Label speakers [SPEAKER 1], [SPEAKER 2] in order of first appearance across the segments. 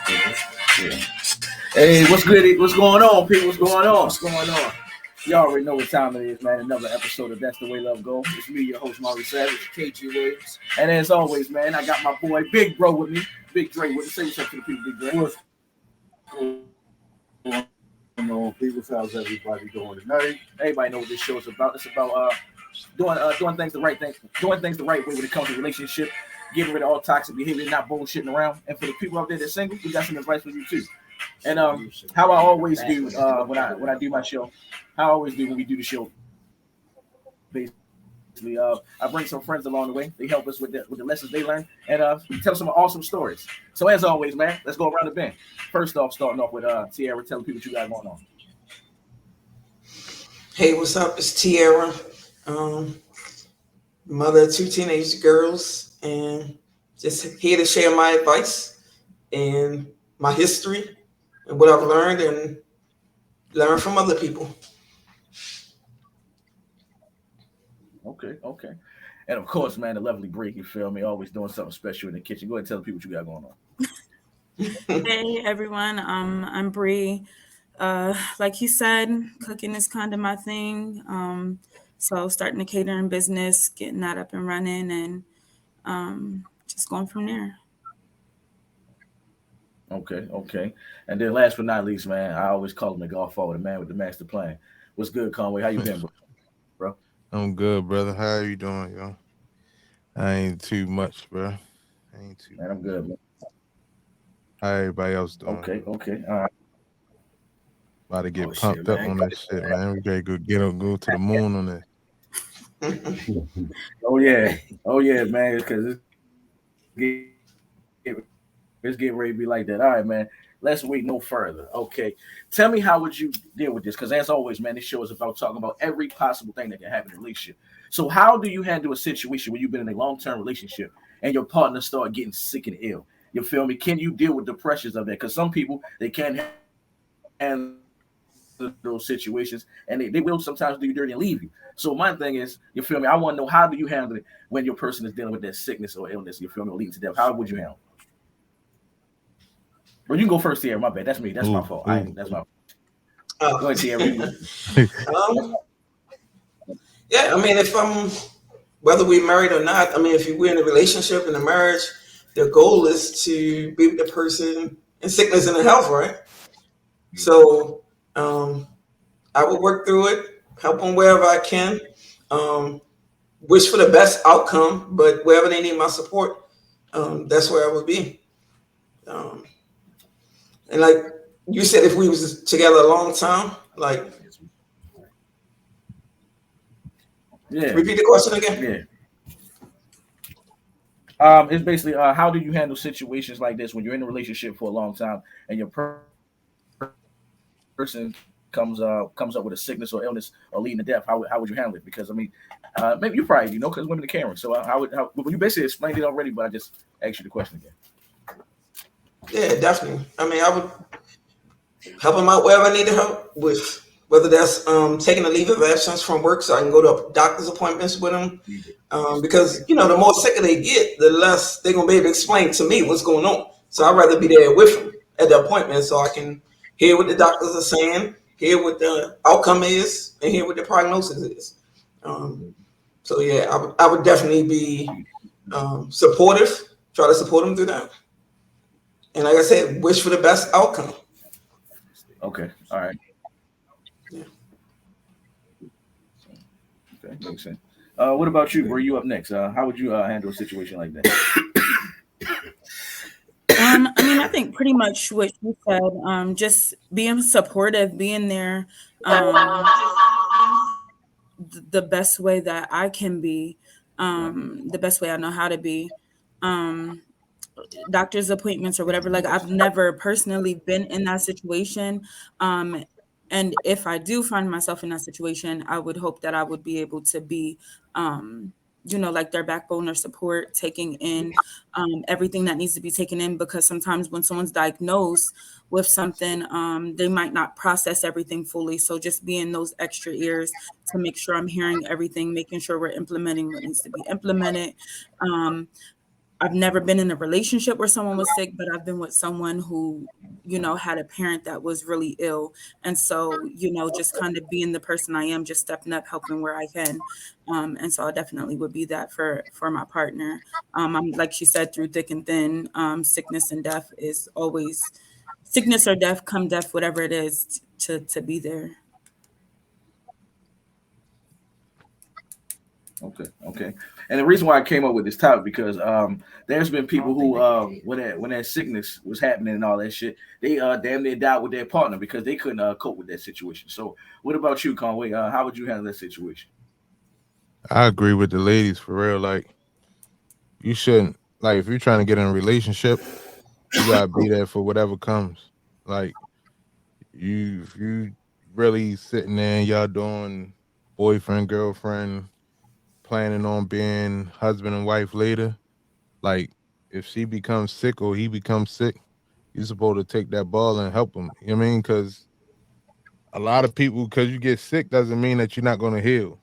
[SPEAKER 1] Yeah. Hey, what's good? What's going on, people? What's going on? What's going on? You already know what time it is, man. Another episode of That's the Way Love Goes. It's me, your host, Maurice Savage, KG Williams. And as always, man, I got my boy Big Bro with me. Big Dre with me. Say what's up to the people, Big Dre.
[SPEAKER 2] What's going on, people? How's everybody doing tonight?
[SPEAKER 1] Everybody know what this show is about. It's about doing things the right thing, doing things the right way when it comes to relationship, getting rid of all toxic behavior, not bullshitting around. And for the people out there that's single, we got some advice for you too. And how I always do when I do my show, how I always do when we do the show, basically, I bring some friends along the way. They help us with the lessons they learn, and we tell some awesome stories. So as always, man, let's go around the bend. First off, starting off with Tierra, telling people what you got going on.
[SPEAKER 3] Hey, what's up? It's Tierra, mother of two teenage girls, and just here to share my advice and my history and what I've learned and learn from other people.
[SPEAKER 1] Okay. And of course, man, the lovely Bree, you feel me, always doing something special in the kitchen. Go ahead and tell the people what you got going on.
[SPEAKER 4] Hey everyone, I'm Bree. Like he said, cooking is kind of my thing. So starting a catering business, getting that up and running, and just going from there.
[SPEAKER 1] Okay. And then last but not least, man, I always call him the golf forward, the man with the master plan. What's good, Conway? How you been, bro?
[SPEAKER 5] I'm good, brother. How you doing, yo? I ain't too much, bro. I ain't too
[SPEAKER 1] Man, I'm good, man.
[SPEAKER 5] How everybody else doing?
[SPEAKER 1] Okay. All right.
[SPEAKER 5] About to get
[SPEAKER 1] Oh shit,
[SPEAKER 5] pumped up
[SPEAKER 1] man.
[SPEAKER 5] on this shit, man. We gotta go to the moon on this.
[SPEAKER 1] Oh yeah, man. Because get, it's getting ready to be like that. All right, man. Let's wait no further. Okay. Tell me, how would you deal with this? Because as always, man, this show is about talking about every possible thing that can happen in a relationship. So how do you handle a situation where you've been in a long-term relationship and your partner start getting sick and ill? You feel me? Can you deal with the pressures of that? Because some people, they can't handle those situations and they will sometimes do you dirty and leave you. So my thing is, you feel me? I want to know, how do you handle it when your person is dealing with that sickness or illness, you feel me, or leading to death? How would you handle it? Well, you can go first here. My bad. That's me. That's my fault. That's my fault. Go ahead, Tierra.
[SPEAKER 3] Yeah, I mean, if whether we're married or not, I mean, if we're in a relationship, in a marriage, the goal is to be with the person in sickness and in health, right? So I will work through it, help them wherever I can, wish for the best outcome, but wherever they need my support, that's where I would be. And like you said, if we was together a long time, like, repeat the question again.
[SPEAKER 1] Yeah. It's basically how do you handle situations like this when you're in a relationship for a long time and your person comes up with a sickness or illness or leading to death? How would you handle it? Because I mean, maybe you probably because women are caring. So well, you basically explained it already, but I just asked you the question again.
[SPEAKER 3] Yeah, definitely. I mean, I would help them out wherever I need to help with, whether that's taking a leave of absence from work so I can go to doctor's appointments with them. Because, the more sicker they get, the less they're going to be able to explain to me what's going on. So I'd rather be there with them at the appointment so I can hear what the doctors are saying, hear what the outcome is, and hear what the prognosis is. So, yeah, I would definitely be supportive, try to support them through that. And like I said, wish for the best outcome.
[SPEAKER 1] Okay. All right.
[SPEAKER 3] Yeah.
[SPEAKER 1] Okay. Makes sense. What about you? Were you up next? How would you handle a situation like that?
[SPEAKER 4] I mean, I think pretty much what you said. Just being supportive, being there, the best way that I can be, the best way I know how to be. Um, Doctor's appointments or whatever. Like, I've never personally been in that situation. Um, and if I do find myself in that situation, I would hope that I would be able to be, like their backbone or support, taking in everything that needs to be taken in. Because sometimes when someone's diagnosed with something, they might not process everything fully. So just being those extra ears to make sure I'm hearing everything, making sure we're implementing what needs to be implemented. Um, I've never been in a relationship where someone was sick, but I've been with someone who, had a parent that was really ill. And so, just kind of being the person I am, just stepping up, helping where I can. And so I definitely would be that for my partner. I'm like she said, through thick and thin, sickness and death is always sickness or death, come death, whatever it is, to be there.
[SPEAKER 1] Okay. And the reason why I came up with this topic because there's been people who when that sickness was happening and all that shit, they damn near died with their partner because they couldn't cope with that situation. So what about you, Conway? How would you handle that situation?
[SPEAKER 5] I agree with the ladies for real. Like, you shouldn't, like, if you're trying to get in a relationship, you gotta be there for whatever comes. Like, if you really sitting there and y'all doing boyfriend, girlfriend, planning on being husband and wife later, like, if she becomes sick or he becomes sick, you're supposed to take that ball and help him. You know what I mean? Because a lot of people, because you get sick doesn't mean that you're not going to heal.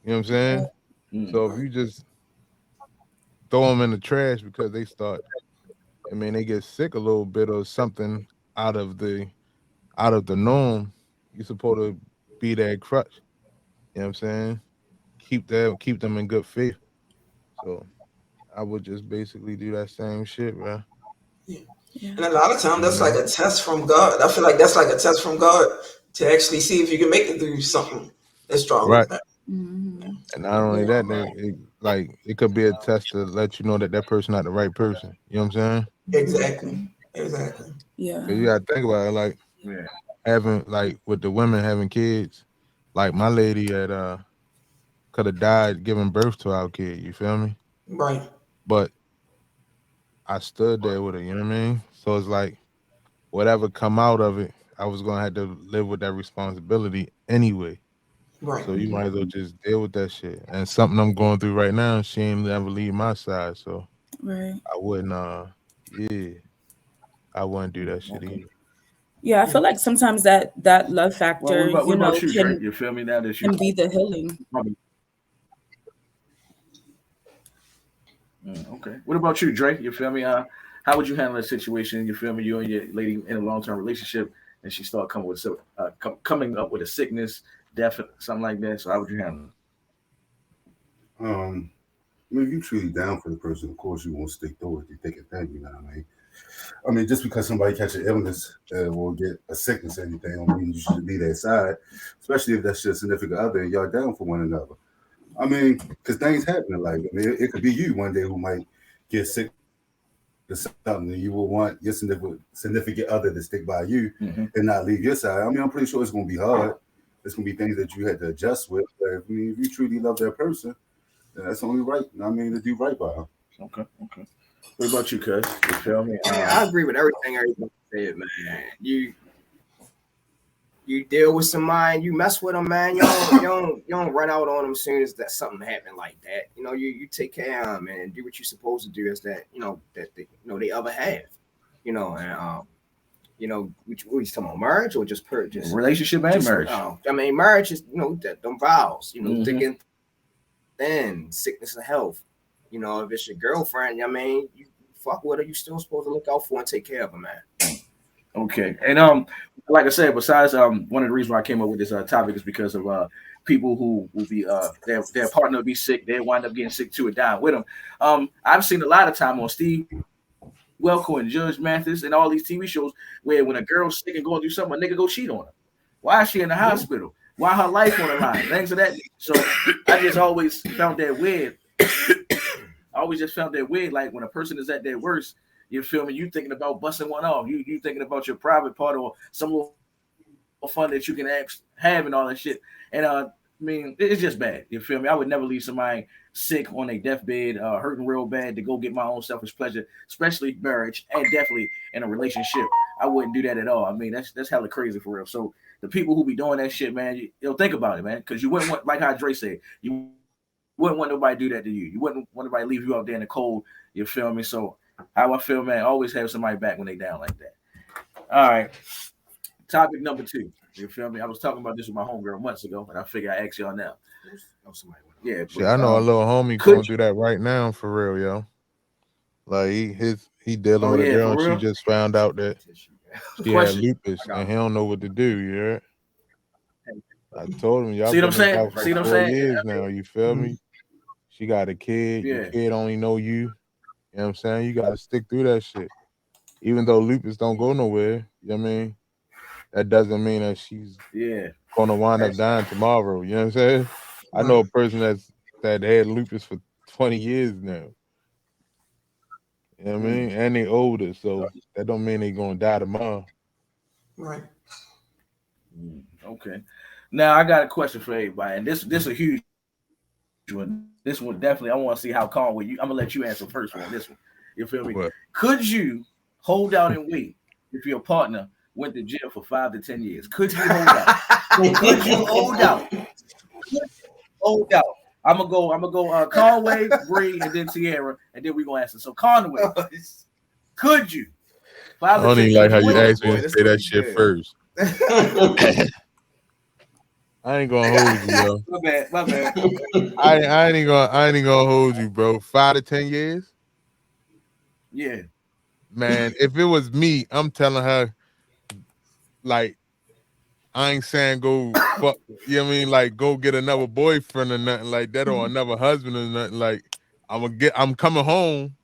[SPEAKER 5] You know what I'm saying? So if you just throw them in the trash because they get sick a little bit or something out of the norm, you're supposed to be that crutch. You know what I'm saying? Keep them in good faith. So I would just basically do that same shit, bro.
[SPEAKER 3] Yeah. And a lot of times that's like a test from God. I feel like that's like a test from God to actually see if you can make it through something as strong
[SPEAKER 5] Right.
[SPEAKER 3] as that.
[SPEAKER 4] Mm-hmm.
[SPEAKER 5] And not only that, it could be a test to let you know that person not the right person. You know what I'm saying?
[SPEAKER 3] Exactly.
[SPEAKER 4] Yeah.
[SPEAKER 5] 'Cause you gotta think about it, like
[SPEAKER 1] Yeah.
[SPEAKER 5] having like with the women having kids. Like my lady could have died giving birth to our kid. You feel me?
[SPEAKER 3] Right.
[SPEAKER 5] But I stood there with her. You know what I mean? So it's like whatever come out of it, I was gonna have to live with that responsibility anyway.
[SPEAKER 3] Right.
[SPEAKER 5] So you might as well just deal with that shit. And something I'm going through right now, she ain't never leave my side. So
[SPEAKER 4] Right.
[SPEAKER 5] I wouldn't yeah, I wouldn't do that shit
[SPEAKER 1] Okay.
[SPEAKER 5] either.
[SPEAKER 4] Yeah, I feel like sometimes that love
[SPEAKER 1] Well,
[SPEAKER 4] factor,
[SPEAKER 1] what about you, Drake?
[SPEAKER 4] can
[SPEAKER 1] You feel me now that you
[SPEAKER 4] can be the healing.
[SPEAKER 1] Okay. What about you, Drake? You feel me? How would you handle that situation? You feel me? You and your lady in a long term relationship, and she start coming up with a sickness, death, something like that. So how would you handle
[SPEAKER 2] I mean, if you truly down for the person, of course you won't stick through it. You think it thing, you know what I mean? I mean, just because somebody catch an illness or get a sickness or anything, don't mean you should be their side, especially if that's your significant other and y'all down for one another. I mean, because things happen in life. I mean, it could be you one day who might get sick or something, and you will want your significant other to stick by you
[SPEAKER 1] it?
[SPEAKER 2] and not leave your side. I mean, I'm pretty sure it's going to be hard. It's going to be things that you had to adjust with. But I mean, if you truly love that person, then that's only right. I mean, to do right by them.
[SPEAKER 1] Okay. What about you, cuz? You feel me?
[SPEAKER 6] Yeah, I agree with everything everybody said, man. You deal with somebody, you mess with them, man. You don't run out on them as soon as that something happened like that. You take care of them and do what you're supposed to do. As that that they ever have. We talking about marriage or just just
[SPEAKER 1] Relationship and
[SPEAKER 6] just,
[SPEAKER 1] marriage.
[SPEAKER 6] I mean, marriage is that them vows.
[SPEAKER 1] Mhm.
[SPEAKER 6] Thick and thin, sickness and health. If it's your girlfriend, I mean, you fuck with her, you still supposed to look out for and take care of her, man.
[SPEAKER 1] Okay. And like I said, besides one of the reasons why I came up with this topic is because of people who will be their partner will be sick, they wind up getting sick too and dying with them. I've seen a lot of time on Steve Welko and Judge Mathis and all these TV shows where when a girl's sick and going through something, a nigga go cheat on her. Why is she in the hospital? Why her life on the line? Things of that. So I just always found that weird. I always just found that weird. Like when a person is at their worst, you feel me? You thinking about busting one off. You thinking about your private part or some little fun that you can have and all that shit. And I mean, it's just bad. You feel me? I would never leave somebody sick on a deathbed, hurting real bad to go get my own selfish pleasure, especially marriage and definitely in a relationship. I wouldn't do that at all. I mean, that's hella crazy for real. So the people who be doing that shit, man, you'll think about it, man, because you wouldn't want, like how Dre said, you wouldn't want nobody to do that to you. You wouldn't want nobody to leave you out there in the cold. You feel me? So how I feel, man, always have somebody back when they down like that. All right. Topic number 2. You feel me? I was talking about this with my homegirl months ago, but I figure I ask y'all now.
[SPEAKER 6] Somebody
[SPEAKER 1] Yeah.
[SPEAKER 5] Shit, I know a little homie going through that right now for real, yo. Like he dealing with a
[SPEAKER 1] yeah,
[SPEAKER 5] girl
[SPEAKER 1] for
[SPEAKER 5] and she
[SPEAKER 1] real.
[SPEAKER 5] just found out that she had
[SPEAKER 1] Question.
[SPEAKER 5] lupus and he don't know what to do. You heard? I told him y'all
[SPEAKER 1] See what I'm
[SPEAKER 5] been
[SPEAKER 1] saying?
[SPEAKER 5] together
[SPEAKER 1] See what
[SPEAKER 5] for
[SPEAKER 1] I'm
[SPEAKER 5] 4
[SPEAKER 1] saying?
[SPEAKER 5] years now. You feel me? She got a kid. Your
[SPEAKER 1] Yeah.
[SPEAKER 5] kid only know you. You know what I'm saying? You gotta stick through that shit. Even though lupus don't go nowhere, you know what I mean? That doesn't mean that she's
[SPEAKER 1] Yeah.
[SPEAKER 5] gonna wind up dying tomorrow. You know what I'm saying? I know a person that had lupus for 20 years now. You know what I mean? And they older, so that don't mean they gonna die tomorrow.
[SPEAKER 3] Right.
[SPEAKER 1] Okay. Now I got a question for everybody, and this a huge one. This one definitely. I want to see how calm with you. I'm gonna let you answer first on this one. You feel me?
[SPEAKER 5] What?
[SPEAKER 1] Could you hold out and wait if your partner went to jail for 5 to 10 years? Could you hold out? Could you hold out? Hold out. I'm gonna go Conway, Bree, and then Tierra, and then we gonna answer. So Conway, could you? 5
[SPEAKER 5] I
[SPEAKER 1] to
[SPEAKER 5] don't
[SPEAKER 1] 10
[SPEAKER 5] even like
[SPEAKER 1] years.
[SPEAKER 5] how you
[SPEAKER 1] Wait.
[SPEAKER 5] asked me to
[SPEAKER 6] this
[SPEAKER 5] say
[SPEAKER 6] gonna
[SPEAKER 5] that
[SPEAKER 6] be
[SPEAKER 5] shit
[SPEAKER 6] good.
[SPEAKER 5] first. I ain't gonna hold you, yo.
[SPEAKER 1] My bad.
[SPEAKER 5] I ain't gonna hold you, bro. 5 to 10 years?
[SPEAKER 1] Yeah.
[SPEAKER 5] Man, if it was me, I'm telling her, like, I ain't saying go fuck, you know what I mean? Like, go get another boyfriend or nothing like that, or another husband or nothing. Like, I'm coming home,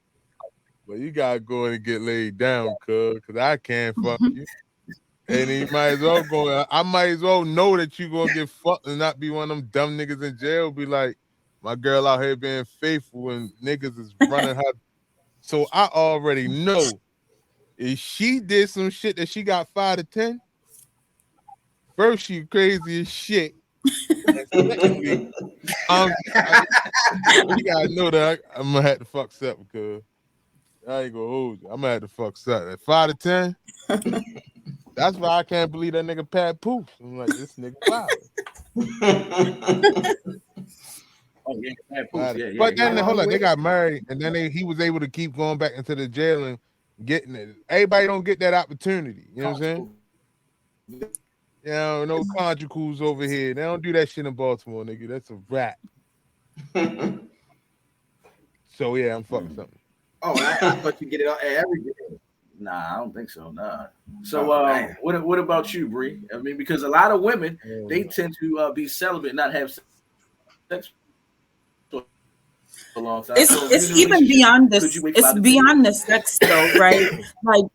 [SPEAKER 5] but you gotta go in and get laid down, cuz I can't fuck you. And you might as well go. I might as well know that you gonna get fucked and not be one of them dumb niggas in jail. Be like, my girl out here being faithful and niggas is running her. So I already know if she did some shit that she got 5 to 10. First, she crazy as shit. And secondly, you gotta know that I'm gonna have to fuck something, because I ain't gonna hold you. I'm gonna have to fuck something. At 5 to 10. That's why I can't believe that nigga Pat Poof. I'm like, this nigga wild.
[SPEAKER 1] Oh yeah, yeah.
[SPEAKER 5] But then
[SPEAKER 6] How
[SPEAKER 5] hold
[SPEAKER 6] long
[SPEAKER 5] on, they
[SPEAKER 6] with
[SPEAKER 5] got married, and then he was able to keep going back into the jail and getting it. Everybody don't get that opportunity. You know what I'm saying? You know, no conjugals over here. They don't do that shit in Baltimore, nigga. That's a rap. So yeah, I'm fucking something.
[SPEAKER 6] Oh, I thought you get it every day.
[SPEAKER 1] Nah, I don't think so. Nah. So,
[SPEAKER 6] Oh, man.
[SPEAKER 1] what about you, Bree? I mean, because a lot of women they tend to be celibate, not have sex for a long time. So if
[SPEAKER 4] It's
[SPEAKER 1] you're in a
[SPEAKER 4] even
[SPEAKER 1] relationship,
[SPEAKER 4] beyond
[SPEAKER 1] could
[SPEAKER 4] this.
[SPEAKER 1] you wait
[SPEAKER 4] It's
[SPEAKER 1] 5 to 10 years?
[SPEAKER 4] beyond the sex though, right? Like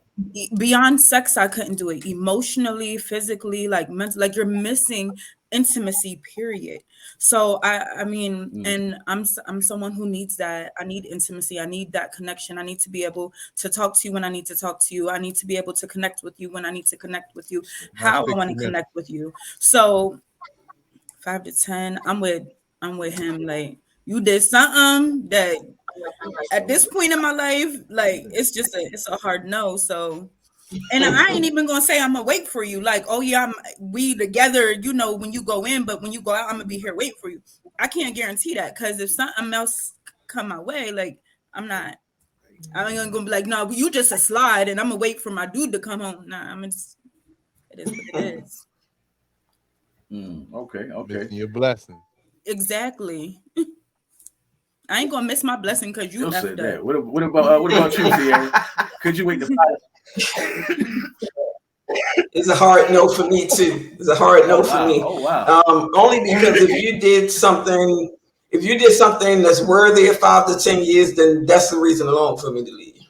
[SPEAKER 4] beyond sex, I couldn't do it emotionally, physically, like mentally. Like you're missing intimacy. Period. So I mean, and I'm someone who needs that. I need intimacy. I need that connection. I need to be able to talk to you when I need to talk to you. I need to be able to connect with you when I need to connect with you. How I want to connect with you. So 5 to 10, I'm with him. Like you did something that at this point in my life, like it's a hard no. So, and I ain't even gonna say I'm gonna wait for you. Like, oh yeah, we together. You know, when you go in, but when you go out, I'm gonna be here waiting for you. I can't guarantee that, because if something else come my way, like I ain't gonna be like, no, you just a slide, and I'm gonna wait for my dude to come home. Nah, it is what it is.
[SPEAKER 1] Okay.
[SPEAKER 5] Missing your blessing.
[SPEAKER 4] Exactly. I ain't gonna miss my blessing because you effed
[SPEAKER 1] that.
[SPEAKER 4] up.
[SPEAKER 1] What about you, Tierra? Could you wait to 5?
[SPEAKER 3] It's a hard no for me too. It's a hard no for me.
[SPEAKER 1] Oh wow.
[SPEAKER 3] Only because if you did something that's worthy of 5 to 10 years, then that's the reason alone for me to leave.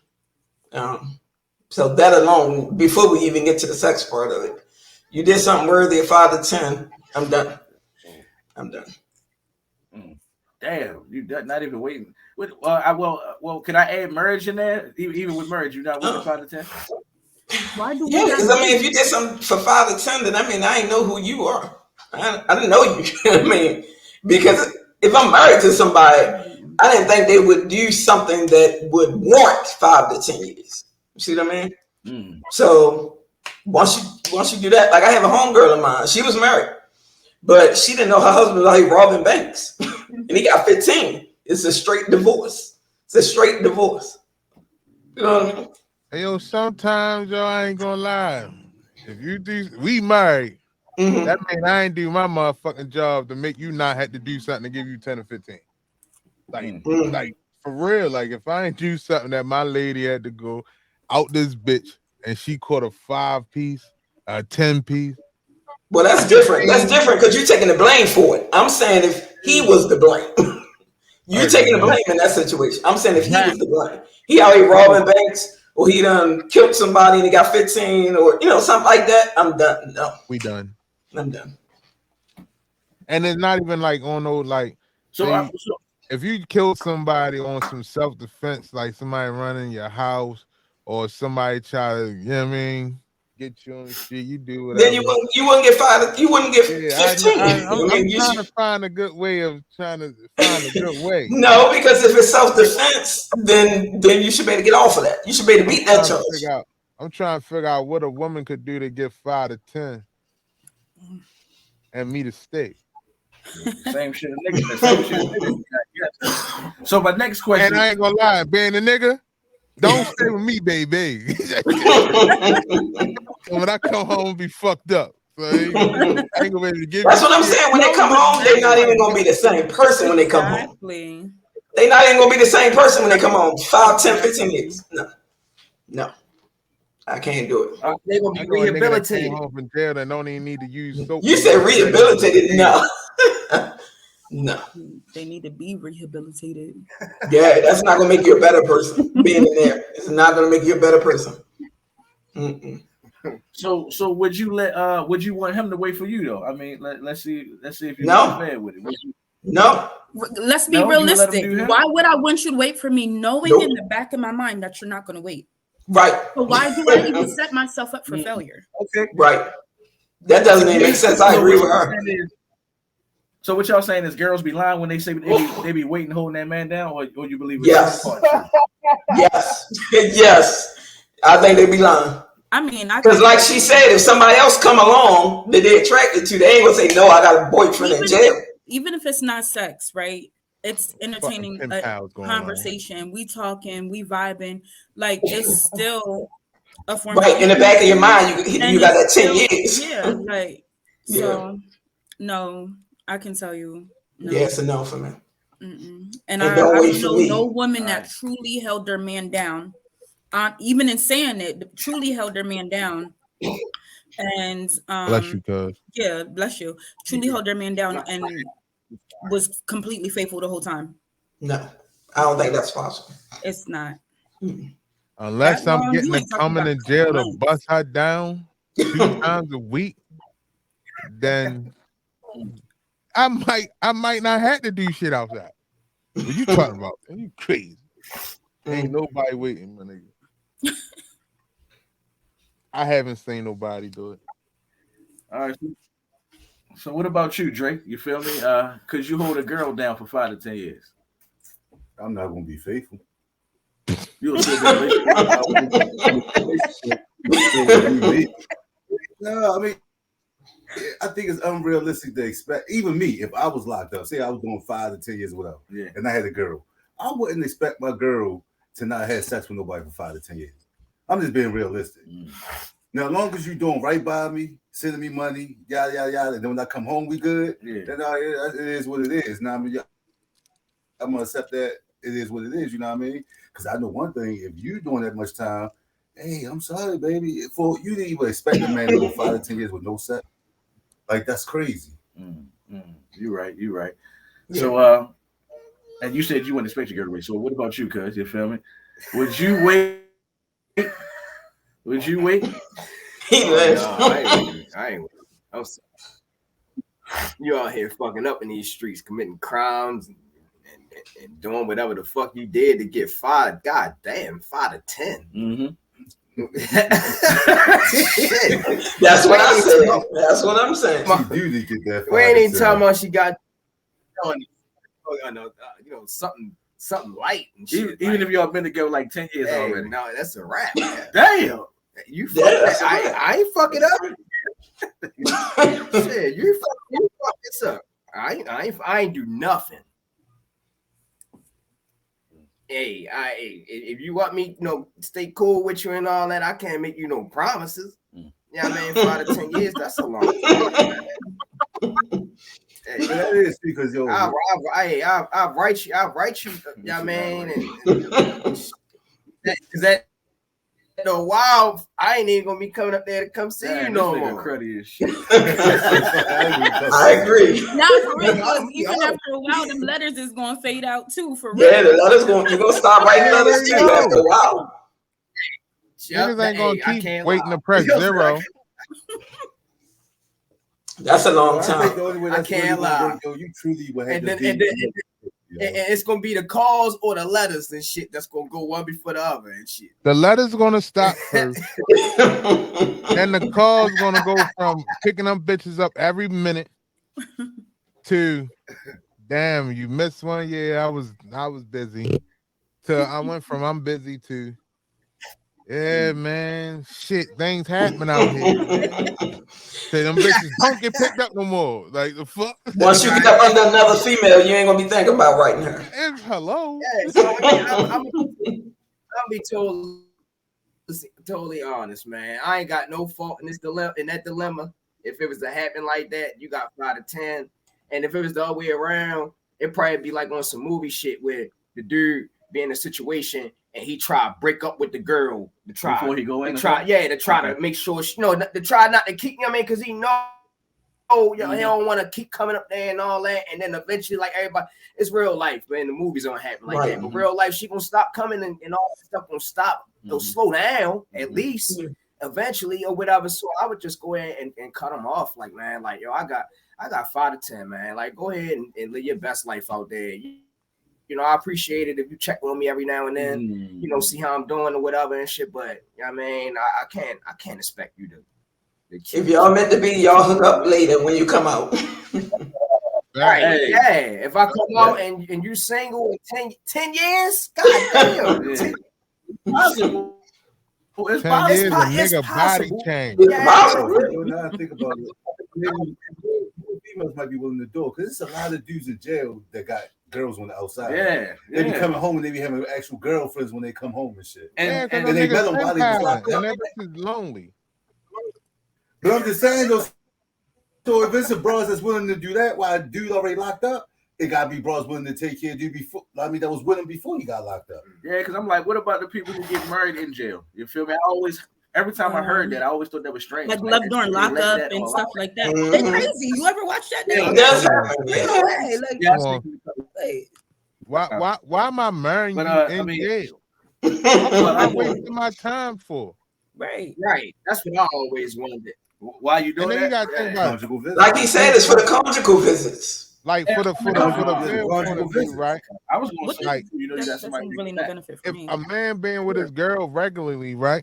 [SPEAKER 3] So that alone, before we even get to the sex part of it, you did something worthy of 5 to 10. I'm done.
[SPEAKER 1] Damn, you not even waiting. Well, can I add marriage in there? Even with marriage, you're not waiting 5 to 10.
[SPEAKER 4] Why do we?
[SPEAKER 3] Yeah, because I mean, if you did something for 5 to 10, then I mean, I ain't know who you are. I didn't know you. I mean, because if I'm married to somebody, I didn't think they would do something that would warrant 5 to 10 years. You see what I mean? So once you do that, like I have a homegirl of mine. She was married, but she didn't know her husband was out here robbing banks, and he got 15. It's a straight divorce. You know what I mean?
[SPEAKER 5] Hey, yo, sometimes, yo, I ain't gonna lie. If you do, we married. That means I ain't do my motherfucking job to make you not have to do something to give you 10 or 15. Like for real. Like if I ain't do something that my lady had to go out this bitch and she caught a 5-piece, a 10-piece.
[SPEAKER 3] Well, that's different. That's different because you're taking the blame for it. I'm saying if he was the blame, you're taking the blame in that situation. I'm saying if he was the blame, he out here robbing banks, or he done killed somebody and he got 15, or something like that. I'm done. No,
[SPEAKER 5] We done.
[SPEAKER 3] I'm done.
[SPEAKER 5] And it's not even like on no like.
[SPEAKER 1] So,
[SPEAKER 5] If you kill somebody on some self-defense, like somebody running your house or somebody try to, you know what I mean, get you on the shit, you do whatever.
[SPEAKER 3] Then you wouldn't get fired. You wouldn't get 15.
[SPEAKER 5] I'm trying to find a good way of trying to find a good way.
[SPEAKER 3] No, because if it's self-defense, then you should be able to get off of that. You should be able to beat that charge.
[SPEAKER 5] I'm trying to figure out what a woman could do to get 5 to 10 and me to stay.
[SPEAKER 1] Same shit a nigga. Same shit a nigga. Yes. So my next question.
[SPEAKER 5] And I ain't gonna lie, being a nigga, don't stay with me, baby. When I come home, be fucked up. So I ain't gonna be able to give.
[SPEAKER 3] That's what I'm saying. When they come home, they're not even gonna be the same person when they come home. They're not even gonna be the same person when they come home. 5, 10, 15 years. No. I can't do it.
[SPEAKER 6] They're gonna be rehabilitated.
[SPEAKER 5] Home from jail that don't even need to use soap.
[SPEAKER 3] You said rehabilitated? No. No.
[SPEAKER 4] They need to be rehabilitated.
[SPEAKER 3] Yeah, that's not gonna make you a better person. Being in there, it's not gonna make you a better person. Mm-mm.
[SPEAKER 1] So would you want him to wait for you though? I mean, let's see if you're fair with it.
[SPEAKER 3] No.
[SPEAKER 4] Let's be realistic. Why would I want you to wait for me, knowing in the back of my mind that you're not gonna wait?
[SPEAKER 3] Right.
[SPEAKER 4] So why do I even set myself up for failure?
[SPEAKER 1] Okay.
[SPEAKER 3] Right. That doesn't even make sense. I agree with her.
[SPEAKER 1] So what y'all saying is girls be lying when they say they be waiting, holding that man down, or you believe it's
[SPEAKER 3] yes. Yes. Yes. I think they be lying.
[SPEAKER 4] I mean,
[SPEAKER 3] because like she said, if somebody else come along that they're attracted to, they ain't gonna say, no, I got a boyfriend in jail.
[SPEAKER 4] Even if it's not sex, right? It's entertaining a conversation. We talking, we vibing. Like it's still a form.
[SPEAKER 3] Right in the back of your mind, you got that 10 years.
[SPEAKER 4] Yeah, right. So no, I can tell you. No.
[SPEAKER 3] Yeah, it's a no for me.
[SPEAKER 4] And I don't know no woman that truly held their man down. Even in saying it, truly held their man down. And
[SPEAKER 5] bless you, cuz.
[SPEAKER 4] Yeah, bless you. Truly held their man down and was completely faithful the whole time.
[SPEAKER 3] No, I don't think that's possible.
[SPEAKER 4] It's not.
[SPEAKER 5] Unless I'm getting a coming in jail to bust her down 2 times a week, then I might not have to do shit outside. What you talking about? Are you crazy? Ain't nobody waiting, my nigga. I haven't seen nobody do it.
[SPEAKER 1] All right. So what about you, Drake? You feel me? Could you hold a girl down for 5 to 10 years?
[SPEAKER 2] I'm not gonna be faithful.
[SPEAKER 1] You'll still be
[SPEAKER 2] No, I mean, I think it's unrealistic to expect. Even me, if I was locked up, say I was doing 5 to 10 years, or whatever, and I had a girl, I wouldn't expect my girl to not have sex with nobody for 5 to 10 years. I'm just being realistic. Now, as long as you're doing right by me, sending me money, yada yada yada, and then when I come home, we good.
[SPEAKER 1] Yeah.
[SPEAKER 2] Then it is what it is. Now, I mean, I'm gonna accept that it is what it is. You know what I mean? Because I know one thing: if you doing that much time, hey, I'm sorry, baby. For you didn't even expect a man to go 5 to 10 years with no sex. Like that's crazy.
[SPEAKER 1] You're right. Yeah. So, and you said you wouldn't expect your girl to wait. So, what about you, cuz? You feel me? Would you wait? Would you wait?
[SPEAKER 6] I ain't. You out here fucking up in these streets, committing crimes and doing whatever the fuck you did to get 5. God damn, 5 to 10.
[SPEAKER 3] That's what I said. That's what I'm saying.
[SPEAKER 2] She do get that.
[SPEAKER 6] We ain't even talking about she got, something light and shit.
[SPEAKER 1] Even if y'all been together like 10 years already.
[SPEAKER 6] No, that's a wrap.
[SPEAKER 1] Damn.
[SPEAKER 6] You fuck I ain't fuck it up. Shit, you fuck this up. I ain't do nothing. Hey, if you want me, stay cool with you and all that, I can't make you no promises. Yeah, I mean, 5 to 10 years, that's a long time. Hey,
[SPEAKER 2] That is because yo,
[SPEAKER 6] I'll write you. Yeah, man. Because that no while I ain't even gonna be coming up there to come see you no more.
[SPEAKER 1] Cruddy as shit.
[SPEAKER 3] I agree.
[SPEAKER 4] Now, for real, because even after a while, them letters is gonna fade out too. For real.
[SPEAKER 3] Yeah, the letters you're gonna stop writing letters too after a while.
[SPEAKER 5] Niggas ain't gonna keep waiting to
[SPEAKER 6] lie.
[SPEAKER 5] press zero.
[SPEAKER 3] That's a long
[SPEAKER 2] I think
[SPEAKER 3] time.
[SPEAKER 2] the only way
[SPEAKER 6] I
[SPEAKER 2] that's
[SPEAKER 6] can't
[SPEAKER 2] really gonna
[SPEAKER 6] lie.
[SPEAKER 2] work, yo, you truly will have
[SPEAKER 6] And
[SPEAKER 2] to
[SPEAKER 6] then-
[SPEAKER 2] be.
[SPEAKER 6] and it's gonna be the calls or the letters and shit that's gonna go one before the other and shit.
[SPEAKER 5] The letter's gonna stop first, and the call's gonna go from picking them bitches up every minute to, damn, you missed one. Yeah, I was busy. To I went from I'm busy to, yeah, man, shit, things happening out here. Man. Say them bitches don't get picked up no more. Like the fuck.
[SPEAKER 3] Once you get up under another female, you ain't gonna be thinking about writing her.
[SPEAKER 5] And hello.
[SPEAKER 6] Yeah, so I'm be totally honest, man. I ain't got no fault in this dilemma. In that dilemma, if it was to happen like that, you got 5 to 10. And if it was the other way around, it'd probably be like on some movie shit where the dude be in a situation and he try to break up with the girl to try
[SPEAKER 1] Before he go in,
[SPEAKER 6] to try to make sure she, to try not to keep, you know what I mean, because he know. Oh, he don't want to keep coming up there and all that, and then eventually, like everybody, it's real life, man. The movies don't happen like that, but real life, she gonna stop coming, and all that stuff gonna stop. They'll slow down at least eventually or whatever. So I would just go ahead and cut them off, like, man, like, yo, I got 5 to 10, man. Like, go ahead and live your best life out there. You know, I appreciate it if you check on me every now and then, you know, see how I'm doing or whatever and shit. But you know what I mean, I can't expect you to.
[SPEAKER 3] If y'all meant to be, y'all hook up later when you come out.
[SPEAKER 6] Right.
[SPEAKER 1] Hey.
[SPEAKER 6] Yeah. If I come out and you single in 10 years, god damn.
[SPEAKER 1] Yeah. Possible. It's
[SPEAKER 5] 10
[SPEAKER 1] possible.
[SPEAKER 5] years, a nigga body
[SPEAKER 6] possible.
[SPEAKER 5] change.
[SPEAKER 3] It's
[SPEAKER 6] Yeah.
[SPEAKER 3] possible.
[SPEAKER 2] Yo, now I think about it. Maybe females might be willing to do it because there's a lot of dudes in jail that got girls on the outside.
[SPEAKER 1] Yeah.
[SPEAKER 2] They be coming home and they be having actual girlfriends when they come home and shit.
[SPEAKER 5] Yeah, because
[SPEAKER 2] and
[SPEAKER 5] the
[SPEAKER 2] they met
[SPEAKER 5] niggas
[SPEAKER 2] them while they was locked
[SPEAKER 5] and
[SPEAKER 2] up.
[SPEAKER 5] that bitch is lonely.
[SPEAKER 2] But I'm just saying though. So if it's a bros that's willing to do that while a dude already locked up, it gotta be bros willing to take care of you before. I mean, that was willing before you got locked up.
[SPEAKER 1] Yeah, because I'm like, what about the people who get married in jail? You feel me? Every time I heard that, I always thought that was strange.
[SPEAKER 4] Like love during lockup and stuff like that. They crazy. You ever watch that?
[SPEAKER 3] Yeah, that's happening.
[SPEAKER 4] Hey, like,
[SPEAKER 1] Yeah,
[SPEAKER 5] Come on.
[SPEAKER 4] hey,
[SPEAKER 5] Why am I marrying
[SPEAKER 1] But,
[SPEAKER 5] you
[SPEAKER 1] I
[SPEAKER 5] in
[SPEAKER 1] mean-
[SPEAKER 5] jail? What am I
[SPEAKER 1] I
[SPEAKER 5] wasting my time for?
[SPEAKER 4] right.
[SPEAKER 6] Right. That's what I always wanted.
[SPEAKER 1] Why you
[SPEAKER 5] And
[SPEAKER 1] doing
[SPEAKER 5] then you
[SPEAKER 1] that?
[SPEAKER 5] gotta think about it.
[SPEAKER 2] Conjugal visit.
[SPEAKER 3] Like he said, it's for the conjugal visits.
[SPEAKER 5] Like for the
[SPEAKER 2] Yeah,
[SPEAKER 5] male point of view, right?
[SPEAKER 1] I was going
[SPEAKER 4] What
[SPEAKER 1] to
[SPEAKER 4] the-
[SPEAKER 1] say, you know, you got
[SPEAKER 4] That's
[SPEAKER 1] somebody
[SPEAKER 4] really no benefit for
[SPEAKER 5] If
[SPEAKER 4] me.
[SPEAKER 5] a man being with his girl regularly, right?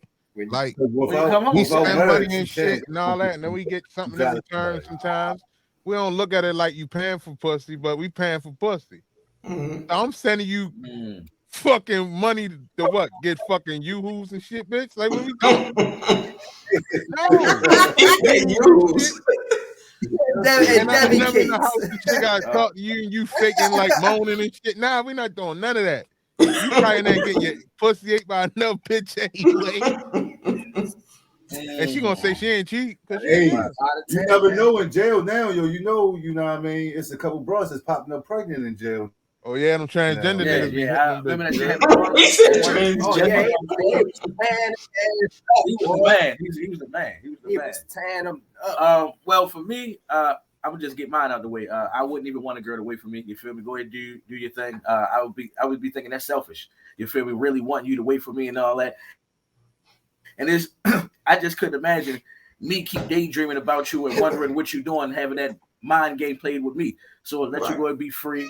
[SPEAKER 5] Like
[SPEAKER 2] Without-
[SPEAKER 1] come home,
[SPEAKER 5] we
[SPEAKER 2] without
[SPEAKER 5] spend
[SPEAKER 2] words,
[SPEAKER 5] money
[SPEAKER 2] you
[SPEAKER 5] and shit
[SPEAKER 2] can't-
[SPEAKER 5] and all that, and then we get something
[SPEAKER 2] You
[SPEAKER 5] in
[SPEAKER 2] got it.
[SPEAKER 5] return sometimes. We don't look at it like you paying for pussy, but we paying for pussy.
[SPEAKER 3] Mhm.
[SPEAKER 5] I'm sending you
[SPEAKER 1] Mm.
[SPEAKER 5] fucking money to what? Get fucking yoo-hoos and shit, bitch? Like what we doing? No.
[SPEAKER 3] Use.
[SPEAKER 6] And
[SPEAKER 5] And I
[SPEAKER 6] Debbie
[SPEAKER 5] never in the
[SPEAKER 6] cakes.
[SPEAKER 5] house and shit gotta talk to you and you faking like moaning and shit. Nah, we not doing none of that. You probably not getting your pussy ate by another bitch anyway. And she gonna say she ain't cheat because she
[SPEAKER 2] Hey,
[SPEAKER 5] ain't.
[SPEAKER 2] you never know in jail now, yo. You know what I mean? It's a couple bros that's popping up pregnant in jail.
[SPEAKER 5] Oh yeah, them transgender
[SPEAKER 1] Yeah,
[SPEAKER 5] niggas be
[SPEAKER 1] yeah. I
[SPEAKER 5] hitting them
[SPEAKER 1] remember that
[SPEAKER 5] bitches.
[SPEAKER 1] shit
[SPEAKER 5] Yeah.
[SPEAKER 1] happened.
[SPEAKER 3] He said
[SPEAKER 6] Oh
[SPEAKER 3] transgender.
[SPEAKER 6] yeah, he was the man.
[SPEAKER 1] He was the man. He was the man. He was the
[SPEAKER 6] He
[SPEAKER 1] man.
[SPEAKER 6] was tearing him up.
[SPEAKER 1] Well, for me, I would just get mine out of the way. I wouldn't even want a girl to wait for me. You feel me? Go ahead, do your thing. I would be thinking that's selfish. You feel me? Really want you to wait for me and all that. And it's I just couldn't imagine me keep daydreaming about you and wondering what you're doing, having that mind game played with me. So let you go and be free.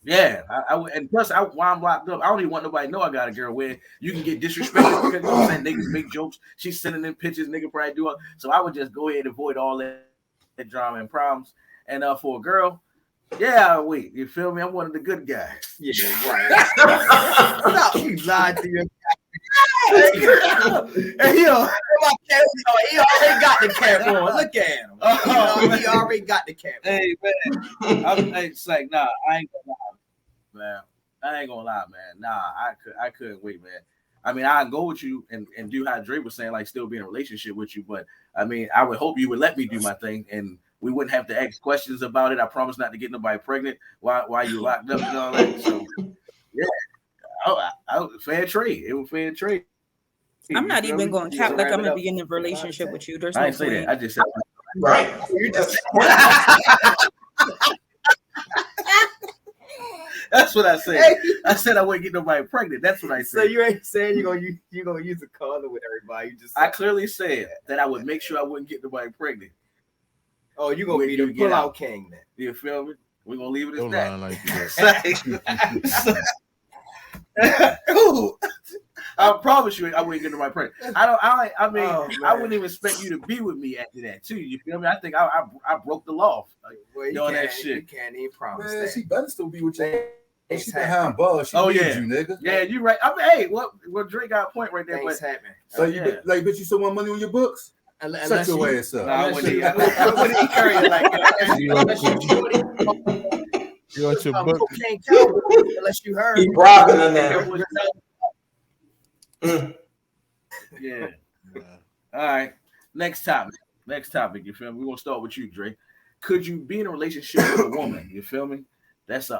[SPEAKER 1] Yeah, I would, and plus, while I'm locked up, I don't even want nobody to know I got a girl where you can get disrespected because you know what I'm saying, niggas make jokes. She's sending in pictures, nigga probably do it. So I would just go ahead and avoid all that drama and problems. And for a girl, yeah, I'll wait. You feel me? I'm one of the good guys.
[SPEAKER 6] Yeah, right. Stop, you lied to your Hey, yo, he already got the cap on. Look at him. He already got the cap on.
[SPEAKER 1] Hey man, it's like nah, I ain't gonna lie, man. I ain't gonna lie, man. Nah, I couldn't wait, man. I mean, I'd go with you and do how Dre was saying, like still be in a relationship with you, but I mean, I would hope you would let me do my thing and We wouldn't have to ask questions about it. I promise not to get nobody pregnant while you locked up and all that. So yeah, fair trade. It was fair trade.
[SPEAKER 4] I'm not even going to cap
[SPEAKER 1] So
[SPEAKER 4] like
[SPEAKER 1] wrap
[SPEAKER 4] I'm
[SPEAKER 1] it
[SPEAKER 4] gonna
[SPEAKER 1] up.
[SPEAKER 4] be in a relationship with you. There's
[SPEAKER 1] I
[SPEAKER 4] no
[SPEAKER 1] didn't say
[SPEAKER 4] point.
[SPEAKER 1] that. I just said
[SPEAKER 3] Right. You just
[SPEAKER 1] that's what I said. I said I wouldn't get nobody pregnant. That's what I
[SPEAKER 6] So
[SPEAKER 1] said.
[SPEAKER 6] you ain't saying you're gonna use a condom with everybody. You just
[SPEAKER 1] I clearly said that I would make sure I wouldn't get nobody pregnant.
[SPEAKER 6] oh, you gonna
[SPEAKER 1] When
[SPEAKER 6] be
[SPEAKER 1] you
[SPEAKER 6] the
[SPEAKER 1] get
[SPEAKER 6] pull out
[SPEAKER 1] out.
[SPEAKER 6] king then.
[SPEAKER 1] You feel me? We're gonna leave it
[SPEAKER 5] Don't
[SPEAKER 1] as
[SPEAKER 5] lie like
[SPEAKER 1] that. Ooh. I promise you, I wouldn't get nobody pregnant. I mean,
[SPEAKER 6] Oh,
[SPEAKER 1] I
[SPEAKER 6] man.
[SPEAKER 1] wouldn't even expect you to be with me after that, too. You feel me? I think I broke the law. Like,
[SPEAKER 6] Well, you
[SPEAKER 1] doing that
[SPEAKER 6] can't,
[SPEAKER 1] shit.
[SPEAKER 6] you can't even promise
[SPEAKER 2] Man,
[SPEAKER 6] that.
[SPEAKER 2] she better still be with you.
[SPEAKER 6] Things
[SPEAKER 2] She
[SPEAKER 6] happen.
[SPEAKER 2] behind bars. She
[SPEAKER 1] Oh,
[SPEAKER 2] needs
[SPEAKER 1] yeah.
[SPEAKER 2] you, nigga.
[SPEAKER 1] Yeah, you're right. I mean, hey, well, Drake got a point right there,
[SPEAKER 6] Things
[SPEAKER 1] but
[SPEAKER 6] happen.
[SPEAKER 2] So you
[SPEAKER 1] yeah.
[SPEAKER 2] like, bitch, you still want money on your books? Shut your ass up.
[SPEAKER 1] Nah, I
[SPEAKER 6] Unless
[SPEAKER 1] wouldn't
[SPEAKER 6] you-
[SPEAKER 1] I wouldn't even carry it like that.
[SPEAKER 5] You want your book?
[SPEAKER 6] Cocaine cowboy, unless you heard.
[SPEAKER 3] keep robbing her now.
[SPEAKER 1] Yeah. All right. Next topic. You feel me? We're gonna start with you, Drake. Could you be in a relationship with a woman? You feel me? That's in